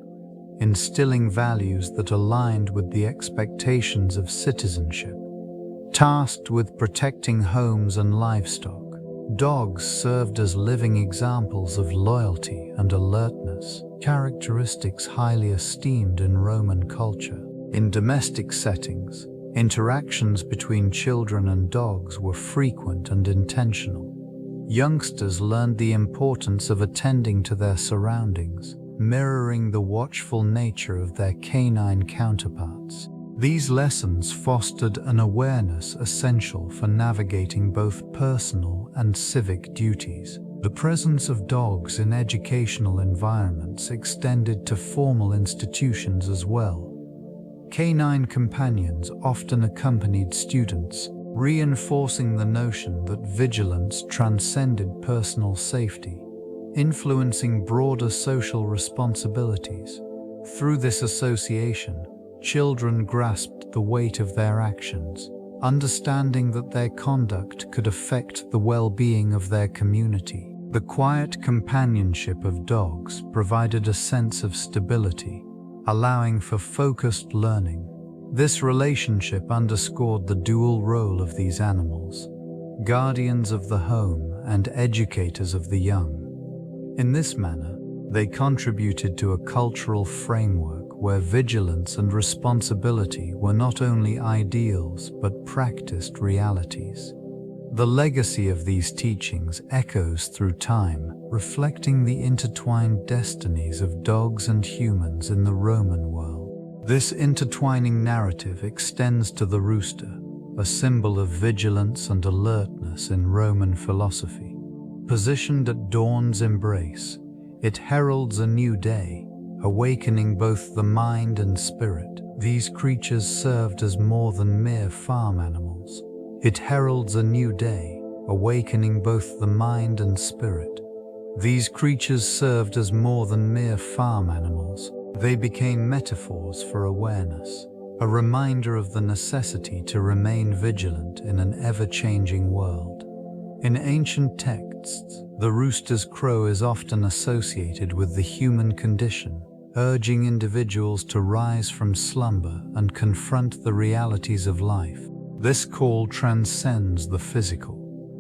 instilling values that aligned with the expectations of citizenship. Tasked with protecting homes and livestock, dogs served as living examples of loyalty and alertness, characteristics highly esteemed in Roman culture. In domestic settings, interactions between children and dogs were frequent and intentional. Youngsters learned the importance of attending to their surroundings, mirroring the watchful nature of their canine counterparts. These lessons fostered an awareness essential for navigating both personal and civic duties. The presence of dogs in educational environments extended to formal institutions as well. Canine companions often accompanied students, reinforcing the notion that vigilance transcended personal safety, influencing broader social responsibilities. Through this association, children grasped the weight of their actions, understanding that their conduct could affect the well-being of their community. The quiet companionship of dogs provided a sense of stability, allowing for focused learning. This relationship underscored the dual role of these animals, guardians of the home and educators of the young. In this manner, they contributed to a cultural framework where vigilance and responsibility were not only ideals but practiced realities. The legacy of these teachings echoes through time, reflecting the intertwined destinies of dogs and humans in the Roman world. This intertwining narrative extends to the rooster, a symbol of vigilance and alertness in Roman philosophy. Positioned at dawn's embrace, it heralds a new day, awakening both the mind and spirit. These creatures served as more than mere farm animals. It heralds a new day, awakening both the mind and spirit. These creatures served as more than mere farm animals. They became metaphors for awareness, a reminder of the necessity to remain vigilant in an ever-changing world. In ancient texts, the rooster's crow is often associated with the human condition, urging individuals to rise from slumber and confront the realities of life. This call transcends the physical,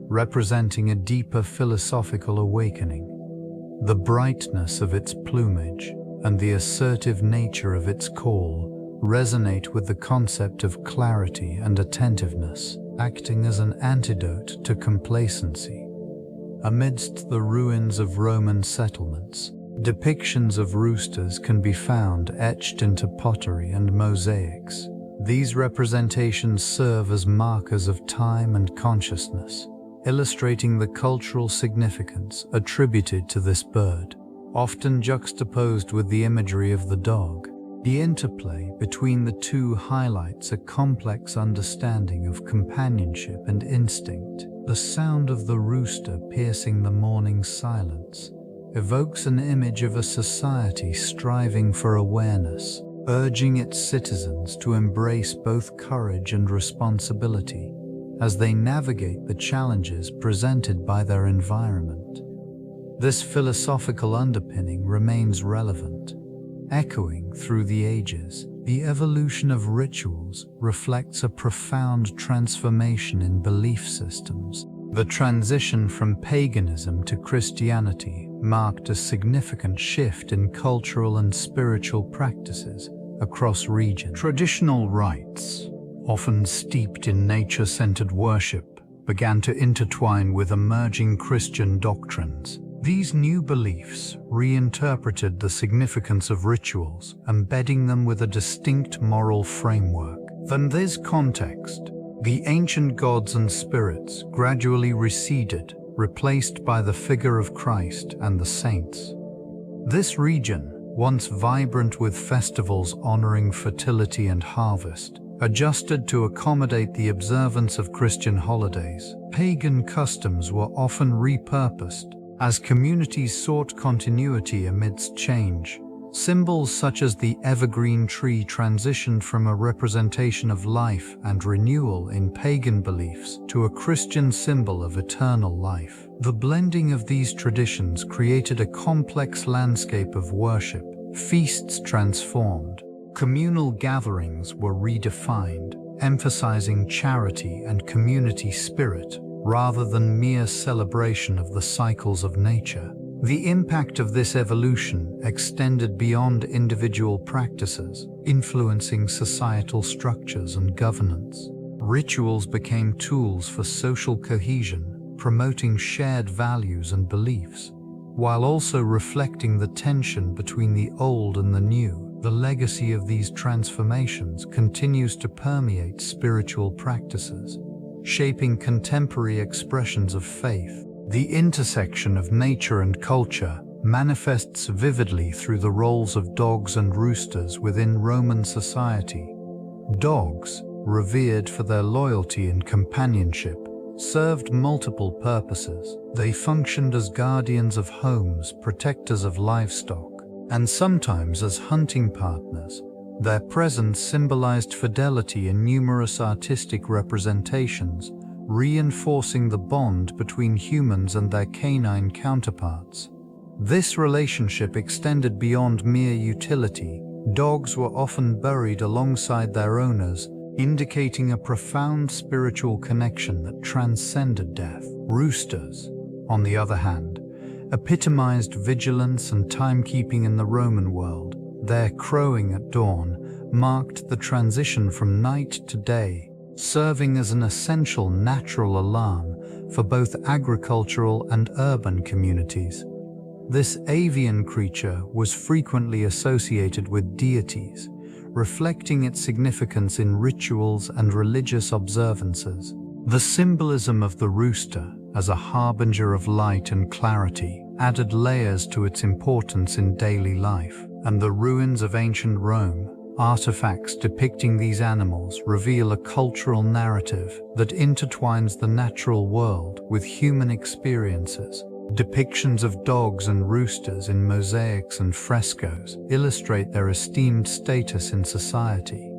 representing a deeper philosophical awakening. The brightness of its plumage and the assertive nature of its call resonate with the concept of clarity and attentiveness, acting as an antidote to complacency. Amidst the ruins of Roman settlements, depictions of roosters can be found etched into pottery and mosaics. These representations serve as markers of time and consciousness, illustrating the cultural significance attributed to this bird. Often juxtaposed with the imagery of the dog, the interplay between the two highlights a complex understanding of companionship and instinct. The sound of the rooster piercing the morning silence evokes an image of a society striving for awareness, urging its citizens to embrace both courage and responsibility as they navigate the challenges presented by their environment. This philosophical underpinning remains relevant, echoing through the ages. The evolution of rituals reflects a profound transformation in belief systems. The transition from paganism to Christianity marked a significant shift in cultural and spiritual practices across regions. Traditional rites, often steeped in nature-centered worship, began to intertwine with emerging Christian doctrines. These new beliefs reinterpreted the significance of rituals, embedding them with a distinct moral framework. In this context, the ancient gods and spirits gradually receded, replaced by the figure of Christ and the saints. This region, once vibrant with festivals honoring fertility and harvest, adjusted to accommodate the observance of Christian holidays. Pagan customs were often repurposed as communities sought continuity amidst change. Symbols such as the evergreen tree transitioned from a representation of life and renewal in pagan beliefs to a Christian symbol of eternal life. The blending of these traditions created a complex landscape of worship. Feasts transformed. Communal gatherings were redefined, emphasizing charity and community spirit rather than mere celebration of the cycles of nature. The impact of this evolution extended beyond individual practices, influencing societal structures and governance. Rituals became tools for social cohesion, promoting shared values and beliefs, while also reflecting the tension between the old and the new. The legacy of these transformations continues to permeate spiritual practices, shaping contemporary expressions of faith. The intersection of nature and culture manifests vividly through the roles of dogs and roosters within Roman society. Dogs, revered for their loyalty and companionship, served multiple purposes. They functioned as guardians of homes, protectors of livestock, and sometimes as hunting partners. Their presence symbolized fidelity in numerous artistic representations, reinforcing the bond between humans and their canine counterparts. This relationship extended beyond mere utility. Dogs were often buried alongside their owners, indicating a profound spiritual connection that transcended death. Roosters, on the other hand, epitomized vigilance and timekeeping in the Roman world. Their crowing at dawn marked the transition from night to day, serving as an essential natural alarm for both agricultural and urban communities. This avian creature was frequently associated with deities, reflecting its significance in rituals and religious observances. The symbolism of the rooster as a harbinger of light and clarity added layers to its importance in daily life, and the ruins of ancient Rome, artifacts depicting these animals, reveal a cultural narrative that intertwines the natural world with human experiences. Depictions of dogs and roosters in mosaics and frescoes illustrate their esteemed status in society.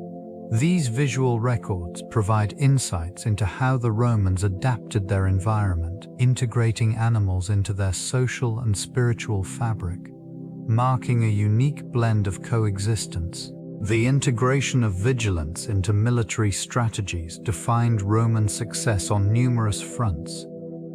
These visual records provide insights into how the Romans adapted their environment, integrating animals into their social and spiritual fabric, marking a unique blend of coexistence. The integration of vigilance into military strategies defined Roman success on numerous fronts.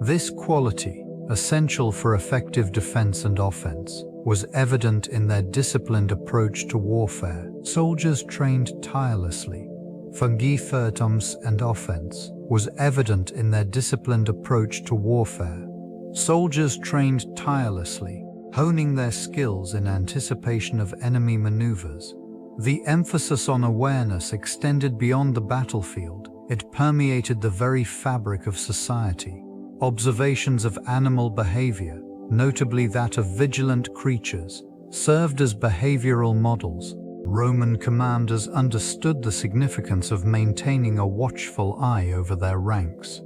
This quality, essential for effective defense and offense, was evident in their disciplined approach to warfare. Soldiers trained tirelessly for defense and offense was evident in their disciplined approach to warfare. Soldiers trained tirelessly, honing their skills in anticipation of enemy maneuvers. The emphasis on awareness extended beyond the battlefield. It permeated the very fabric of society. Observations of animal behavior, notably that of vigilant creatures, served as behavioral models. Roman commanders understood the significance of maintaining a watchful eye over their ranks.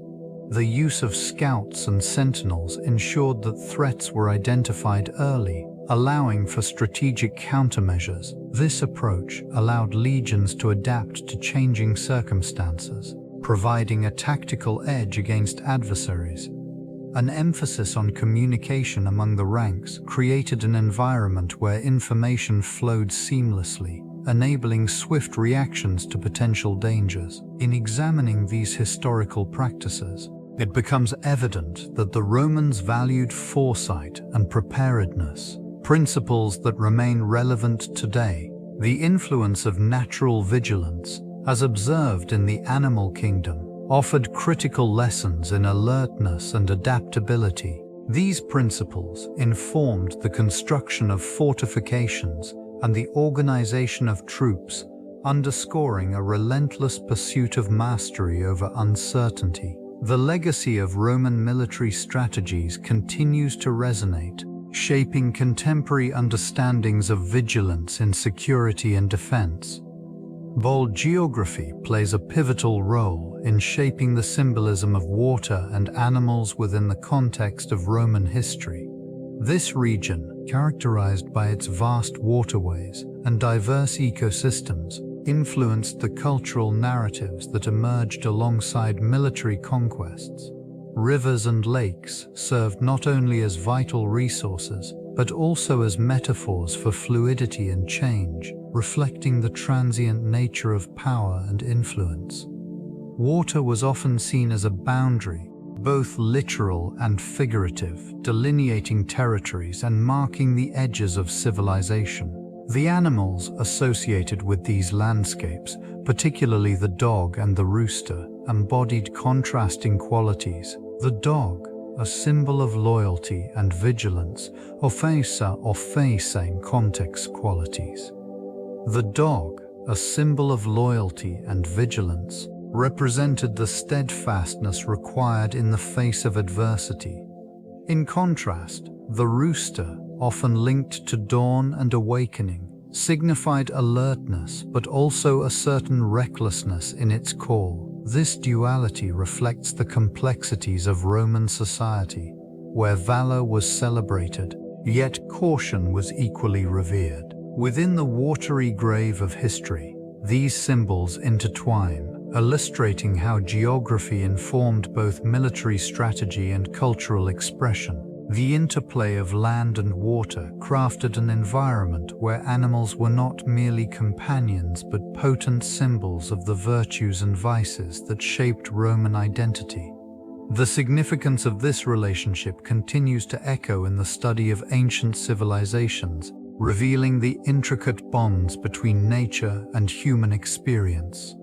The use of scouts and sentinels ensured that threats were identified early, allowing for strategic countermeasures. This approach allowed legions to adapt to changing circumstances, providing a tactical edge against adversaries. An emphasis on communication among the ranks created an environment where information flowed seamlessly, enabling swift reactions to potential dangers. In examining these historical practices, it becomes evident that the Romans valued foresight and preparedness, principles that remain relevant today. The influence of natural vigilance, as observed in the animal kingdom, offered critical lessons in alertness and adaptability. These principles informed the construction of fortifications and the organization of troops, underscoring a relentless pursuit of mastery over uncertainty. The legacy of Roman military strategies continues to resonate, shaping contemporary understandings of vigilance in security and defense. Bold geography plays a pivotal role in shaping the symbolism of water and animals within the context of Roman history. This region, characterized by its vast waterways and diverse ecosystems, influenced the cultural narratives that emerged alongside military conquests. Rivers and lakes served not only as vital resources, but also as metaphors for fluidity and change, reflecting the transient nature of power and influence. Water was often seen as a boundary, both literal and figurative, delineating territories and marking the edges of civilization. The animals associated with these landscapes, particularly the dog and the rooster, embodied contrasting qualities. The dog, a symbol of loyalty and vigilance, same context qualities. The dog, a symbol of loyalty and vigilance, represented the steadfastness required in the face of adversity. In contrast, the rooster, often linked to dawn and awakening, signified alertness but also a certain recklessness in its call. This duality reflects the complexities of Roman society, where valor was celebrated, yet caution was equally revered. Within the watery grave of history, these symbols intertwine, illustrating how geography informed both military strategy and cultural expression. The interplay of land and water crafted an environment where animals were not merely companions but potent symbols of the virtues and vices that shaped Roman identity. The significance of this relationship continues to echo in the study of ancient civilizations, revealing the intricate bonds between nature and human experience.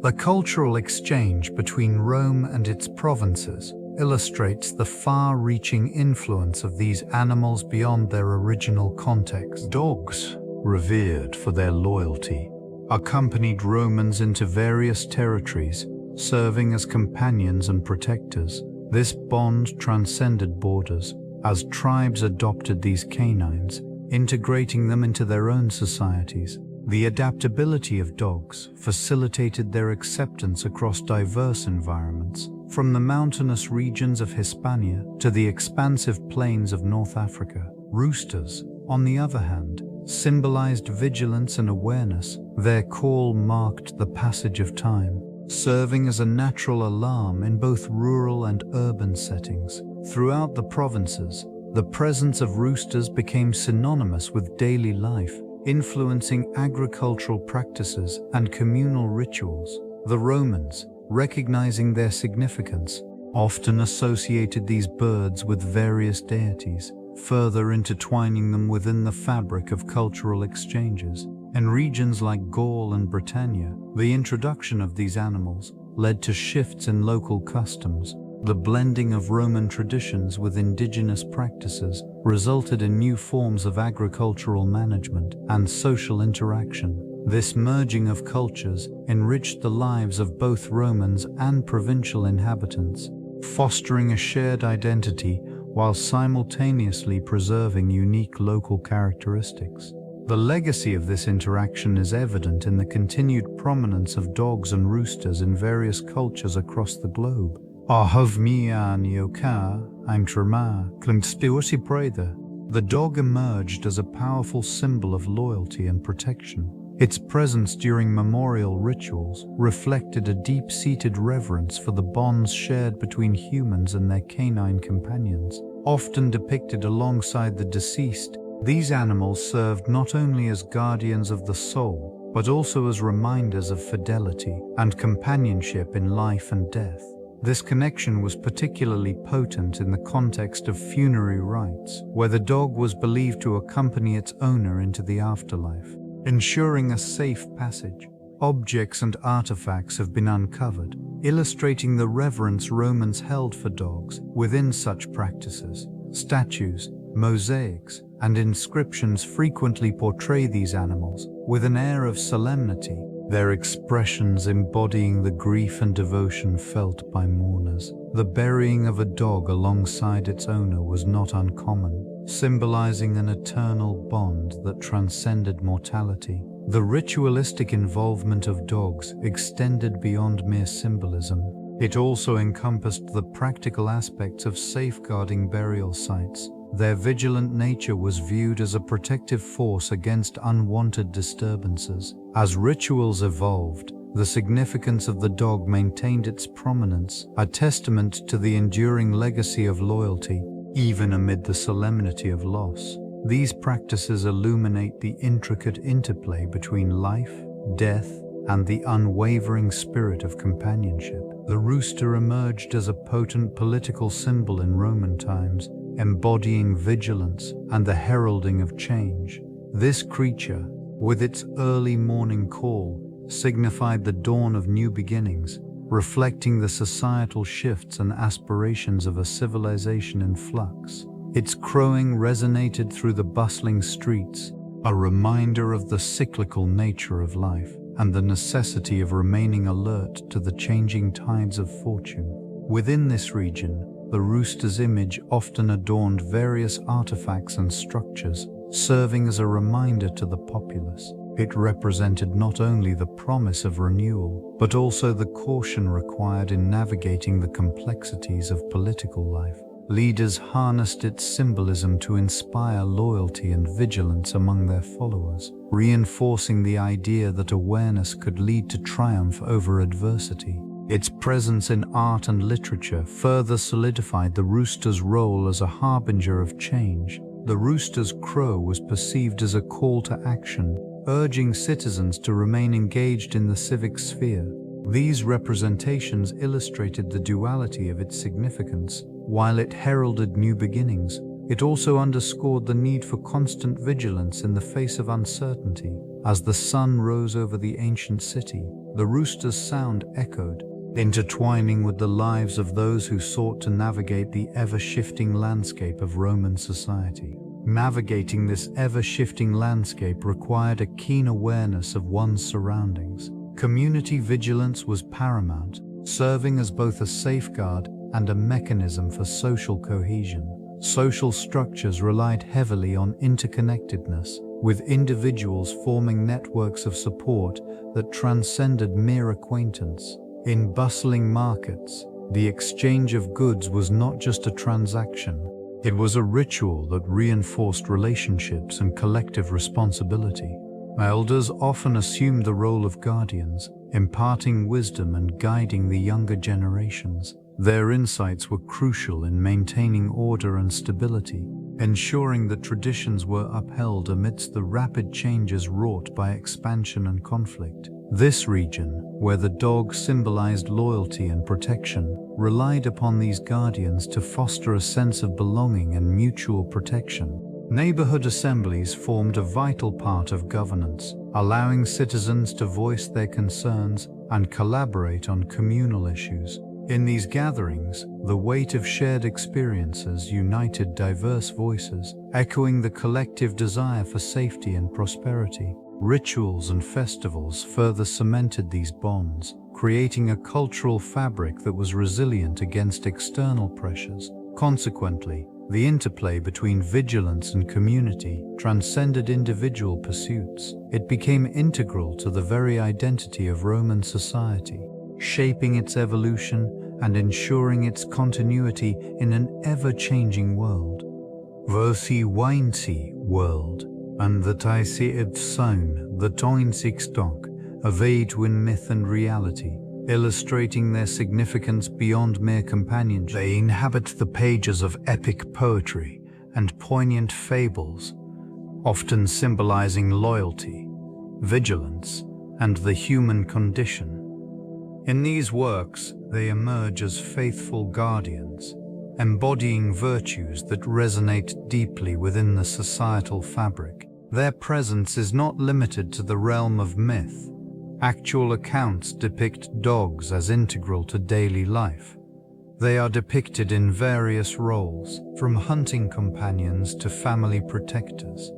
The cultural exchange between Rome and its provinces illustrates the far-reaching influence of these animals beyond their original context. Dogs, revered for their loyalty, accompanied Romans into various territories, serving as companions and protectors. This bond transcended borders, as tribes adopted these canines, integrating them into their own societies. The adaptability of dogs facilitated their acceptance across diverse environments, from the mountainous regions of Hispania to the expansive plains of North Africa. Roosters, on the other hand, symbolized vigilance and awareness. Their call marked the passage of time, serving as a natural alarm in both rural and urban settings. Throughout the provinces, the presence of roosters became synonymous with daily life, influencing agricultural practices and communal rituals. The Romans, recognizing their significance, often associated these birds with various deities, further intertwining them within the fabric of cultural exchanges. In regions like Gaul and Britannia, the introduction of these animals led to shifts in local customs. The blending of Roman traditions with indigenous practices resulted in new forms of agricultural management and social interaction. This merging of cultures enriched the lives of both Romans and provincial inhabitants, fostering a shared identity while simultaneously preserving unique local characteristics. The legacy of this interaction is evident in the continued prominence of dogs and roosters in various cultures across the globe. The dog emerged as a powerful symbol of loyalty and protection. Its presence during memorial rituals reflected a deep-seated reverence for the bonds shared between humans and their canine companions. Often depicted alongside the deceased, these animals served not only as guardians of the soul, but also as reminders of fidelity and companionship in life and death. This connection was particularly potent in the context of funerary rites, where the dog was believed to accompany its owner into the afterlife, ensuring a safe passage. Objects and artifacts have been uncovered, illustrating the reverence Romans held for dogs. Within such practices, statues, mosaics, and inscriptions frequently portray these animals with an air of solemnity, their expressions embodying the grief and devotion felt by mourners. The burying of a dog alongside its owner was not uncommon, symbolizing an eternal bond that transcended mortality. The ritualistic involvement of dogs extended beyond mere symbolism. It also encompassed the practical aspects of safeguarding burial sites. Their vigilant nature was viewed as a protective force against unwanted disturbances. As rituals evolved, the significance of the dog maintained its prominence, a testament to the enduring legacy of loyalty, even amid the solemnity of loss. These practices illuminate the intricate interplay between life, death, and the unwavering spirit of companionship. The rooster emerged as a potent political symbol in Roman times, embodying vigilance and the heralding of change. This creature, with its early morning call, signified the dawn of new beginnings, reflecting the societal shifts and aspirations of a civilization in flux. Its crowing resonated through the bustling streets, a reminder of the cyclical nature of life and the necessity of remaining alert to the changing tides of fortune. Within this region, the rooster's image often adorned various artifacts and structures, serving as a reminder to the populace. It represented not only the promise of renewal, but also the caution required in navigating the complexities of political life. Leaders harnessed its symbolism to inspire loyalty and vigilance among their followers, reinforcing the idea that awareness could lead to triumph over adversity. Its presence in art and literature further solidified the rooster's role as a harbinger of change. The rooster's crow was perceived as a call to action, urging citizens to remain engaged in the civic sphere. These representations illustrated the duality of its significance. While it heralded new beginnings, it also underscored the need for constant vigilance in the face of uncertainty. As the sun rose over the ancient city, the rooster's sound echoed, intertwining with the lives of those who sought to navigate the ever-shifting landscape of Roman society. Navigating this ever-shifting landscape required a keen awareness of one's surroundings. Community vigilance was paramount, serving as both a safeguard and a mechanism for social cohesion. Social structures relied heavily on interconnectedness, with individuals forming networks of support that transcended mere acquaintance. In bustling markets, the exchange of goods was not just a transaction. It was a ritual that reinforced relationships and collective responsibility. Elders often assumed the role of guardians, imparting wisdom and guiding the younger generations. Their insights were crucial in maintaining order and stability, ensuring that traditions were upheld amidst the rapid changes wrought by expansion and conflict. This region, where the dog symbolized loyalty and protection, relied upon these guardians to foster a sense of belonging and mutual protection. Neighborhood assemblies formed a vital part of governance, allowing citizens to voice their concerns and collaborate on communal issues. In these gatherings, the weight of shared experiences united diverse voices, echoing the collective desire for safety and prosperity. Rituals and festivals further cemented these bonds, creating a cultural fabric that was resilient against external pressures. Consequently, the interplay between vigilance and community transcended individual pursuits. It became integral to the very identity of Roman society, shaping its evolution and ensuring its continuity in an ever-changing world. Versi Weinsi world, and that I see it sown, the toinsic stock, evade win myth and reality, illustrating their significance beyond mere companionship. They inhabit the pages of epic poetry and poignant fables, often symbolizing loyalty, vigilance, and the human condition. In these works, they emerge as faithful guardians, embodying virtues that resonate deeply within the societal fabric. Their presence is not limited to the realm of myth. Actual accounts depict dogs as integral to daily life. They are depicted in various roles, from hunting companions to family protectors,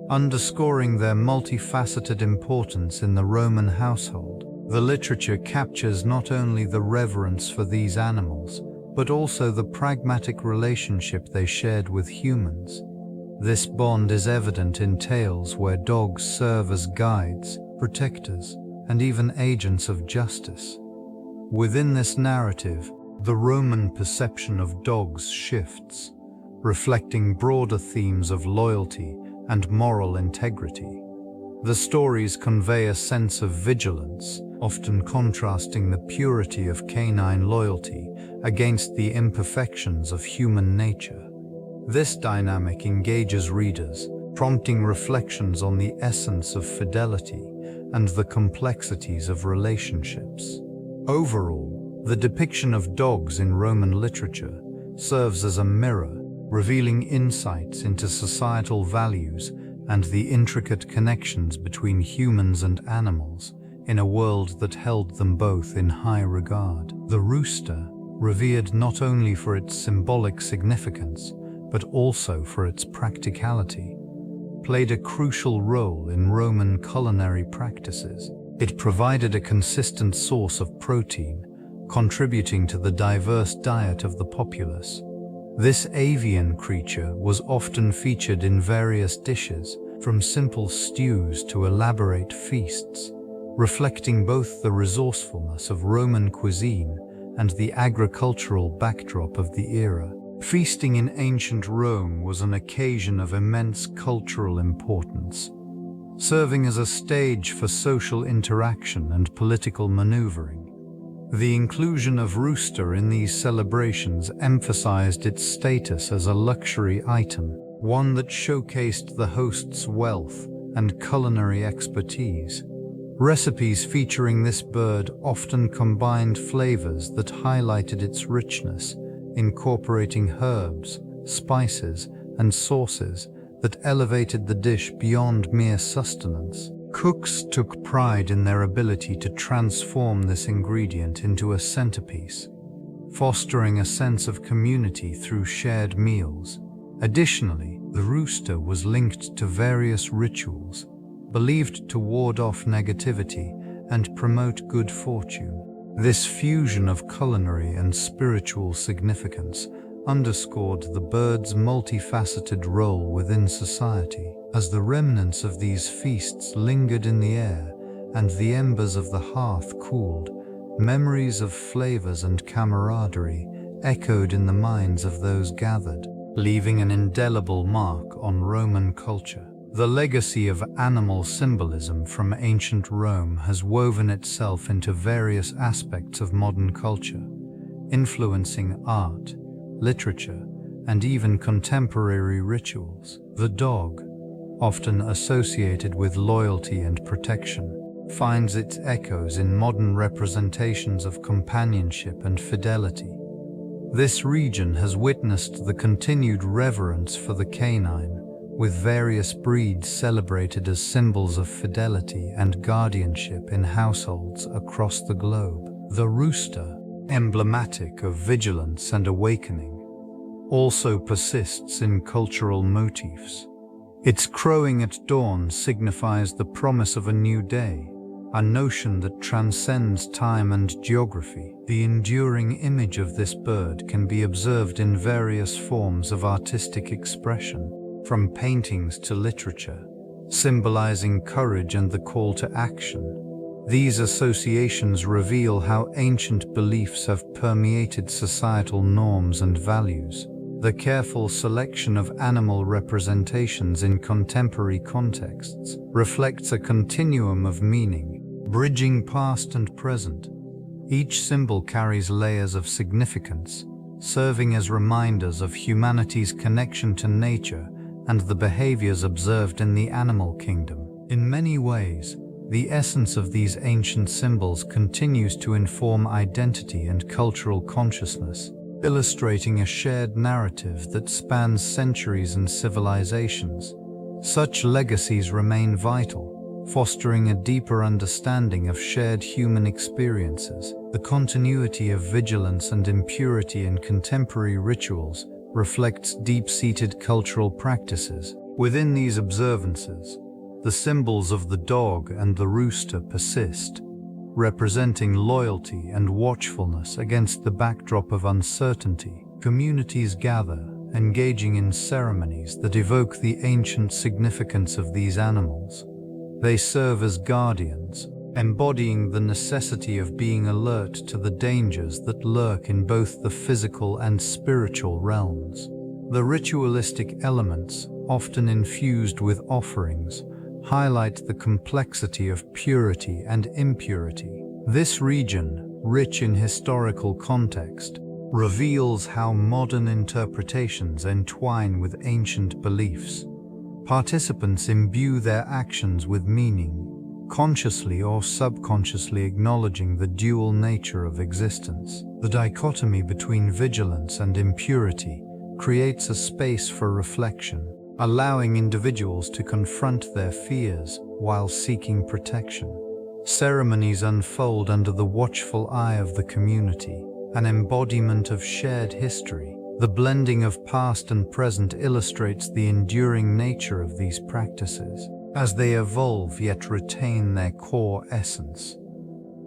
underscoring their multifaceted importance in the Roman household. The literature captures not only the reverence for these animals, but also the pragmatic relationship they shared with humans. This bond is evident in tales where dogs serve as guides, protectors, and even agents of justice. Within this narrative, the Roman perception of dogs shifts, reflecting broader themes of loyalty and moral integrity. The stories convey a sense of vigilance, often contrasting the purity of canine loyalty against the imperfections of human nature. This dynamic engages readers, prompting reflections on the essence of fidelity and the complexities of relationships. Overall, the depiction of dogs in Roman literature serves as a mirror, revealing insights into societal values and the intricate connections between humans and animals in a world that held them both in high regard. The rooster, revered not only for its symbolic significance, but also for its practicality, played a crucial role in Roman culinary practices. It provided a consistent source of protein, contributing to the diverse diet of the populace. This avian creature was often featured in various dishes, from simple stews to elaborate feasts, reflecting both the resourcefulness of Roman cuisine and the agricultural backdrop of the era. Feasting in ancient Rome was an occasion of immense cultural importance, serving as a stage for social interaction and political maneuvering. The inclusion of Rooster in these celebrations emphasized its status as a luxury item, one that showcased the host's wealth and culinary expertise. Recipes featuring this bird often combined flavors that highlighted its richness, incorporating herbs, spices, and sauces that elevated the dish beyond mere sustenance. Cooks took pride in their ability to transform this ingredient into a centerpiece, fostering a sense of community through shared meals. Additionally, the rooster was linked to various rituals, believed to ward off negativity and promote good fortune. This fusion of culinary and spiritual significance underscored the bird's multifaceted role within society. As the remnants of these feasts lingered in the air and the embers of the hearth cooled, memories of flavors and camaraderie echoed in the minds of those gathered, leaving an indelible mark on Roman culture. The legacy of animal symbolism from ancient Rome has woven itself into various aspects of modern culture, influencing art, literature, and even contemporary rituals. The dog, often associated with loyalty and protection, finds its echoes in modern representations of companionship and fidelity. This region has witnessed the continued reverence for the canine, with various breeds celebrated as symbols of fidelity and guardianship in households across the globe. The rooster, emblematic of vigilance and awakening, also persists in cultural motifs. Its crowing at dawn signifies the promise of a new day, a notion that transcends time and geography. The enduring image of this bird can be observed in various forms of artistic expression, from paintings to literature, symbolizing courage and the call to action. These associations reveal how ancient beliefs have permeated societal norms and values. The careful selection of animal representations in contemporary contexts reflects a continuum of meaning, bridging past and present. Each symbol carries layers of significance, serving as reminders of humanity's connection to nature and the behaviors observed in the animal kingdom. In many ways, The essence of these ancient symbols continues to inform identity and cultural consciousness, illustrating a shared narrative that spans centuries and civilizations. Such legacies remain vital, fostering a deeper understanding of shared human experiences. The continuity of vigilance and impurity in contemporary rituals reflects deep-seated cultural practices. Within these observances, the symbols of the dog and the rooster persist, representing loyalty and watchfulness against the backdrop of uncertainty. Communities gather, engaging in ceremonies that evoke the ancient significance of these animals. They serve as guardians, embodying the necessity of being alert to the dangers that lurk in both the physical and spiritual realms. The ritualistic elements, often infused with offerings, highlight the complexity of purity and impurity. This region, rich in historical context, reveals how modern interpretations entwine with ancient beliefs. Participants imbue their actions with meaning, consciously or subconsciously acknowledging the dual nature of existence. The dichotomy between vigilance and impurity creates a space for reflection, allowing individuals to confront their fears while seeking protection. Ceremonies unfold under the watchful eye of the community, an embodiment of shared history. The blending of past and present illustrates the enduring nature of these practices, as they evolve yet retain their core essence.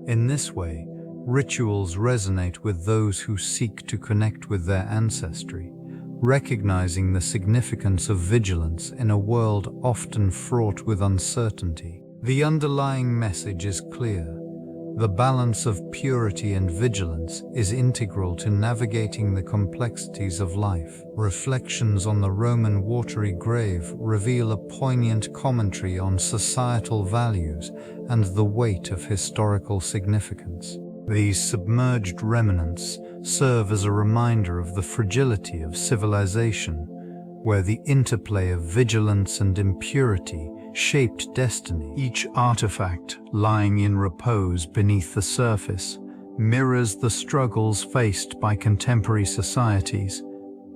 In this way, rituals resonate with those who seek to connect with their ancestry, recognizing the significance of vigilance in a world often fraught with uncertainty. The underlying message is clear. The balance of purity and vigilance is integral to navigating the complexities of life. Reflections on the Roman Watery grave reveal a poignant commentary on societal values and the weight of historical significance. These submerged remnants serve as a reminder of the fragility of civilization, where the interplay of vigilance and impurity shaped destiny. Each artifact, lying in repose beneath the surface, mirrors the struggles faced by contemporary societies,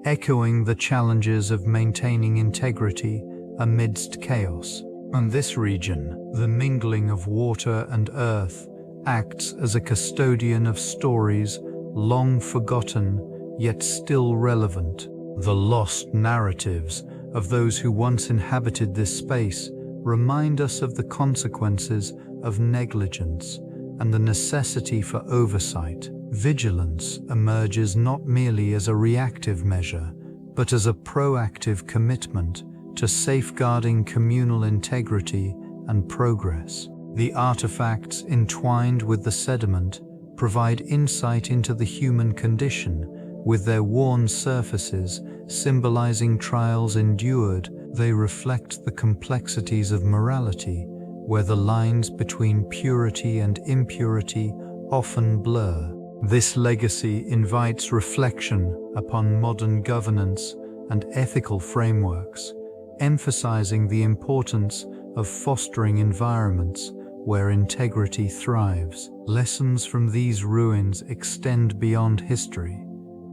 echoing the challenges of maintaining integrity amidst chaos. In this region, the mingling of water and earth acts as a custodian of stories long forgotten yet still relevant. The lost narratives of those who once inhabited this space remind us of the consequences of negligence and the necessity for oversight. Vigilance emerges not merely as a reactive measure, but as a proactive commitment to safeguarding communal integrity and progress. The artifacts entwined with the sediment provide insight into the human condition, with their worn surfaces symbolizing trials endured. They reflect the complexities of morality, where the lines between purity and impurity often blur. This legacy invites reflection upon modern governance and ethical frameworks, emphasizing the importance of fostering environments where integrity thrives. Lessons from these ruins extend beyond history.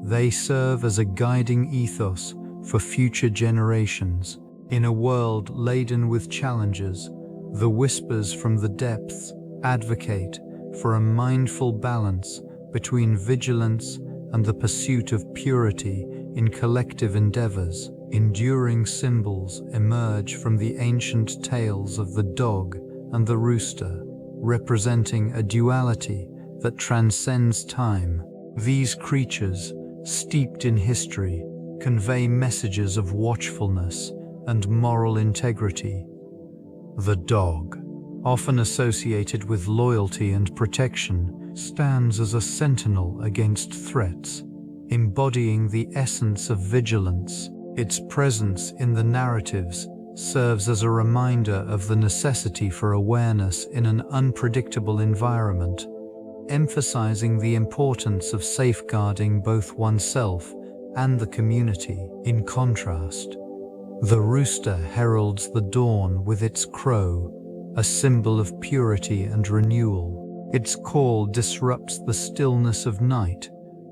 They serve as a guiding ethos for future generations. In a world laden with challenges, the whispers from the depths advocate for a mindful balance between vigilance and the pursuit of purity in collective endeavors. Enduring symbols emerge from the ancient tales of the dog and the rooster, representing a duality that transcends time. These creatures, steeped in history, convey messages of watchfulness and moral integrity. The dog, often associated with loyalty and protection, stands as a sentinel against threats, embodying the essence of vigilance. Its presence in the narratives serves as a reminder of the necessity for awareness in an unpredictable environment, emphasizing the importance of safeguarding both oneself and the community. In contrast, the rooster heralds the dawn with its crow, a symbol of purity and renewal. Its call disrupts the stillness of night,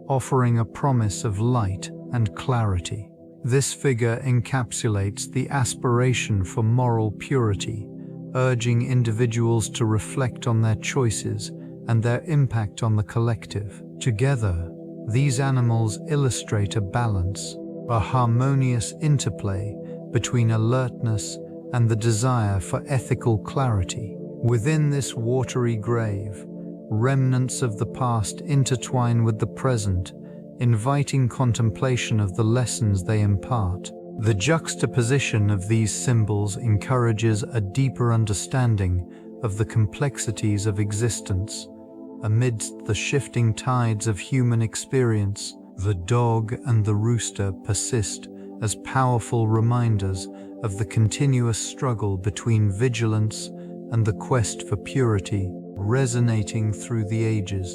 offering a promise of light and clarity. This figure encapsulates the aspiration for moral purity, urging individuals to reflect on their choices and their impact on the collective. Together, these animals illustrate a balance, a harmonious interplay between alertness and the desire for ethical clarity. Within this watery grave, remnants of the past intertwine with the present, inviting contemplation of the lessons they impart. The juxtaposition of these symbols encourages a deeper understanding of the complexities of existence. Amidst the shifting tides of human experience, the dog and the rooster persist as powerful reminders of the continuous struggle between vigilance and the quest for purity, resonating through the ages.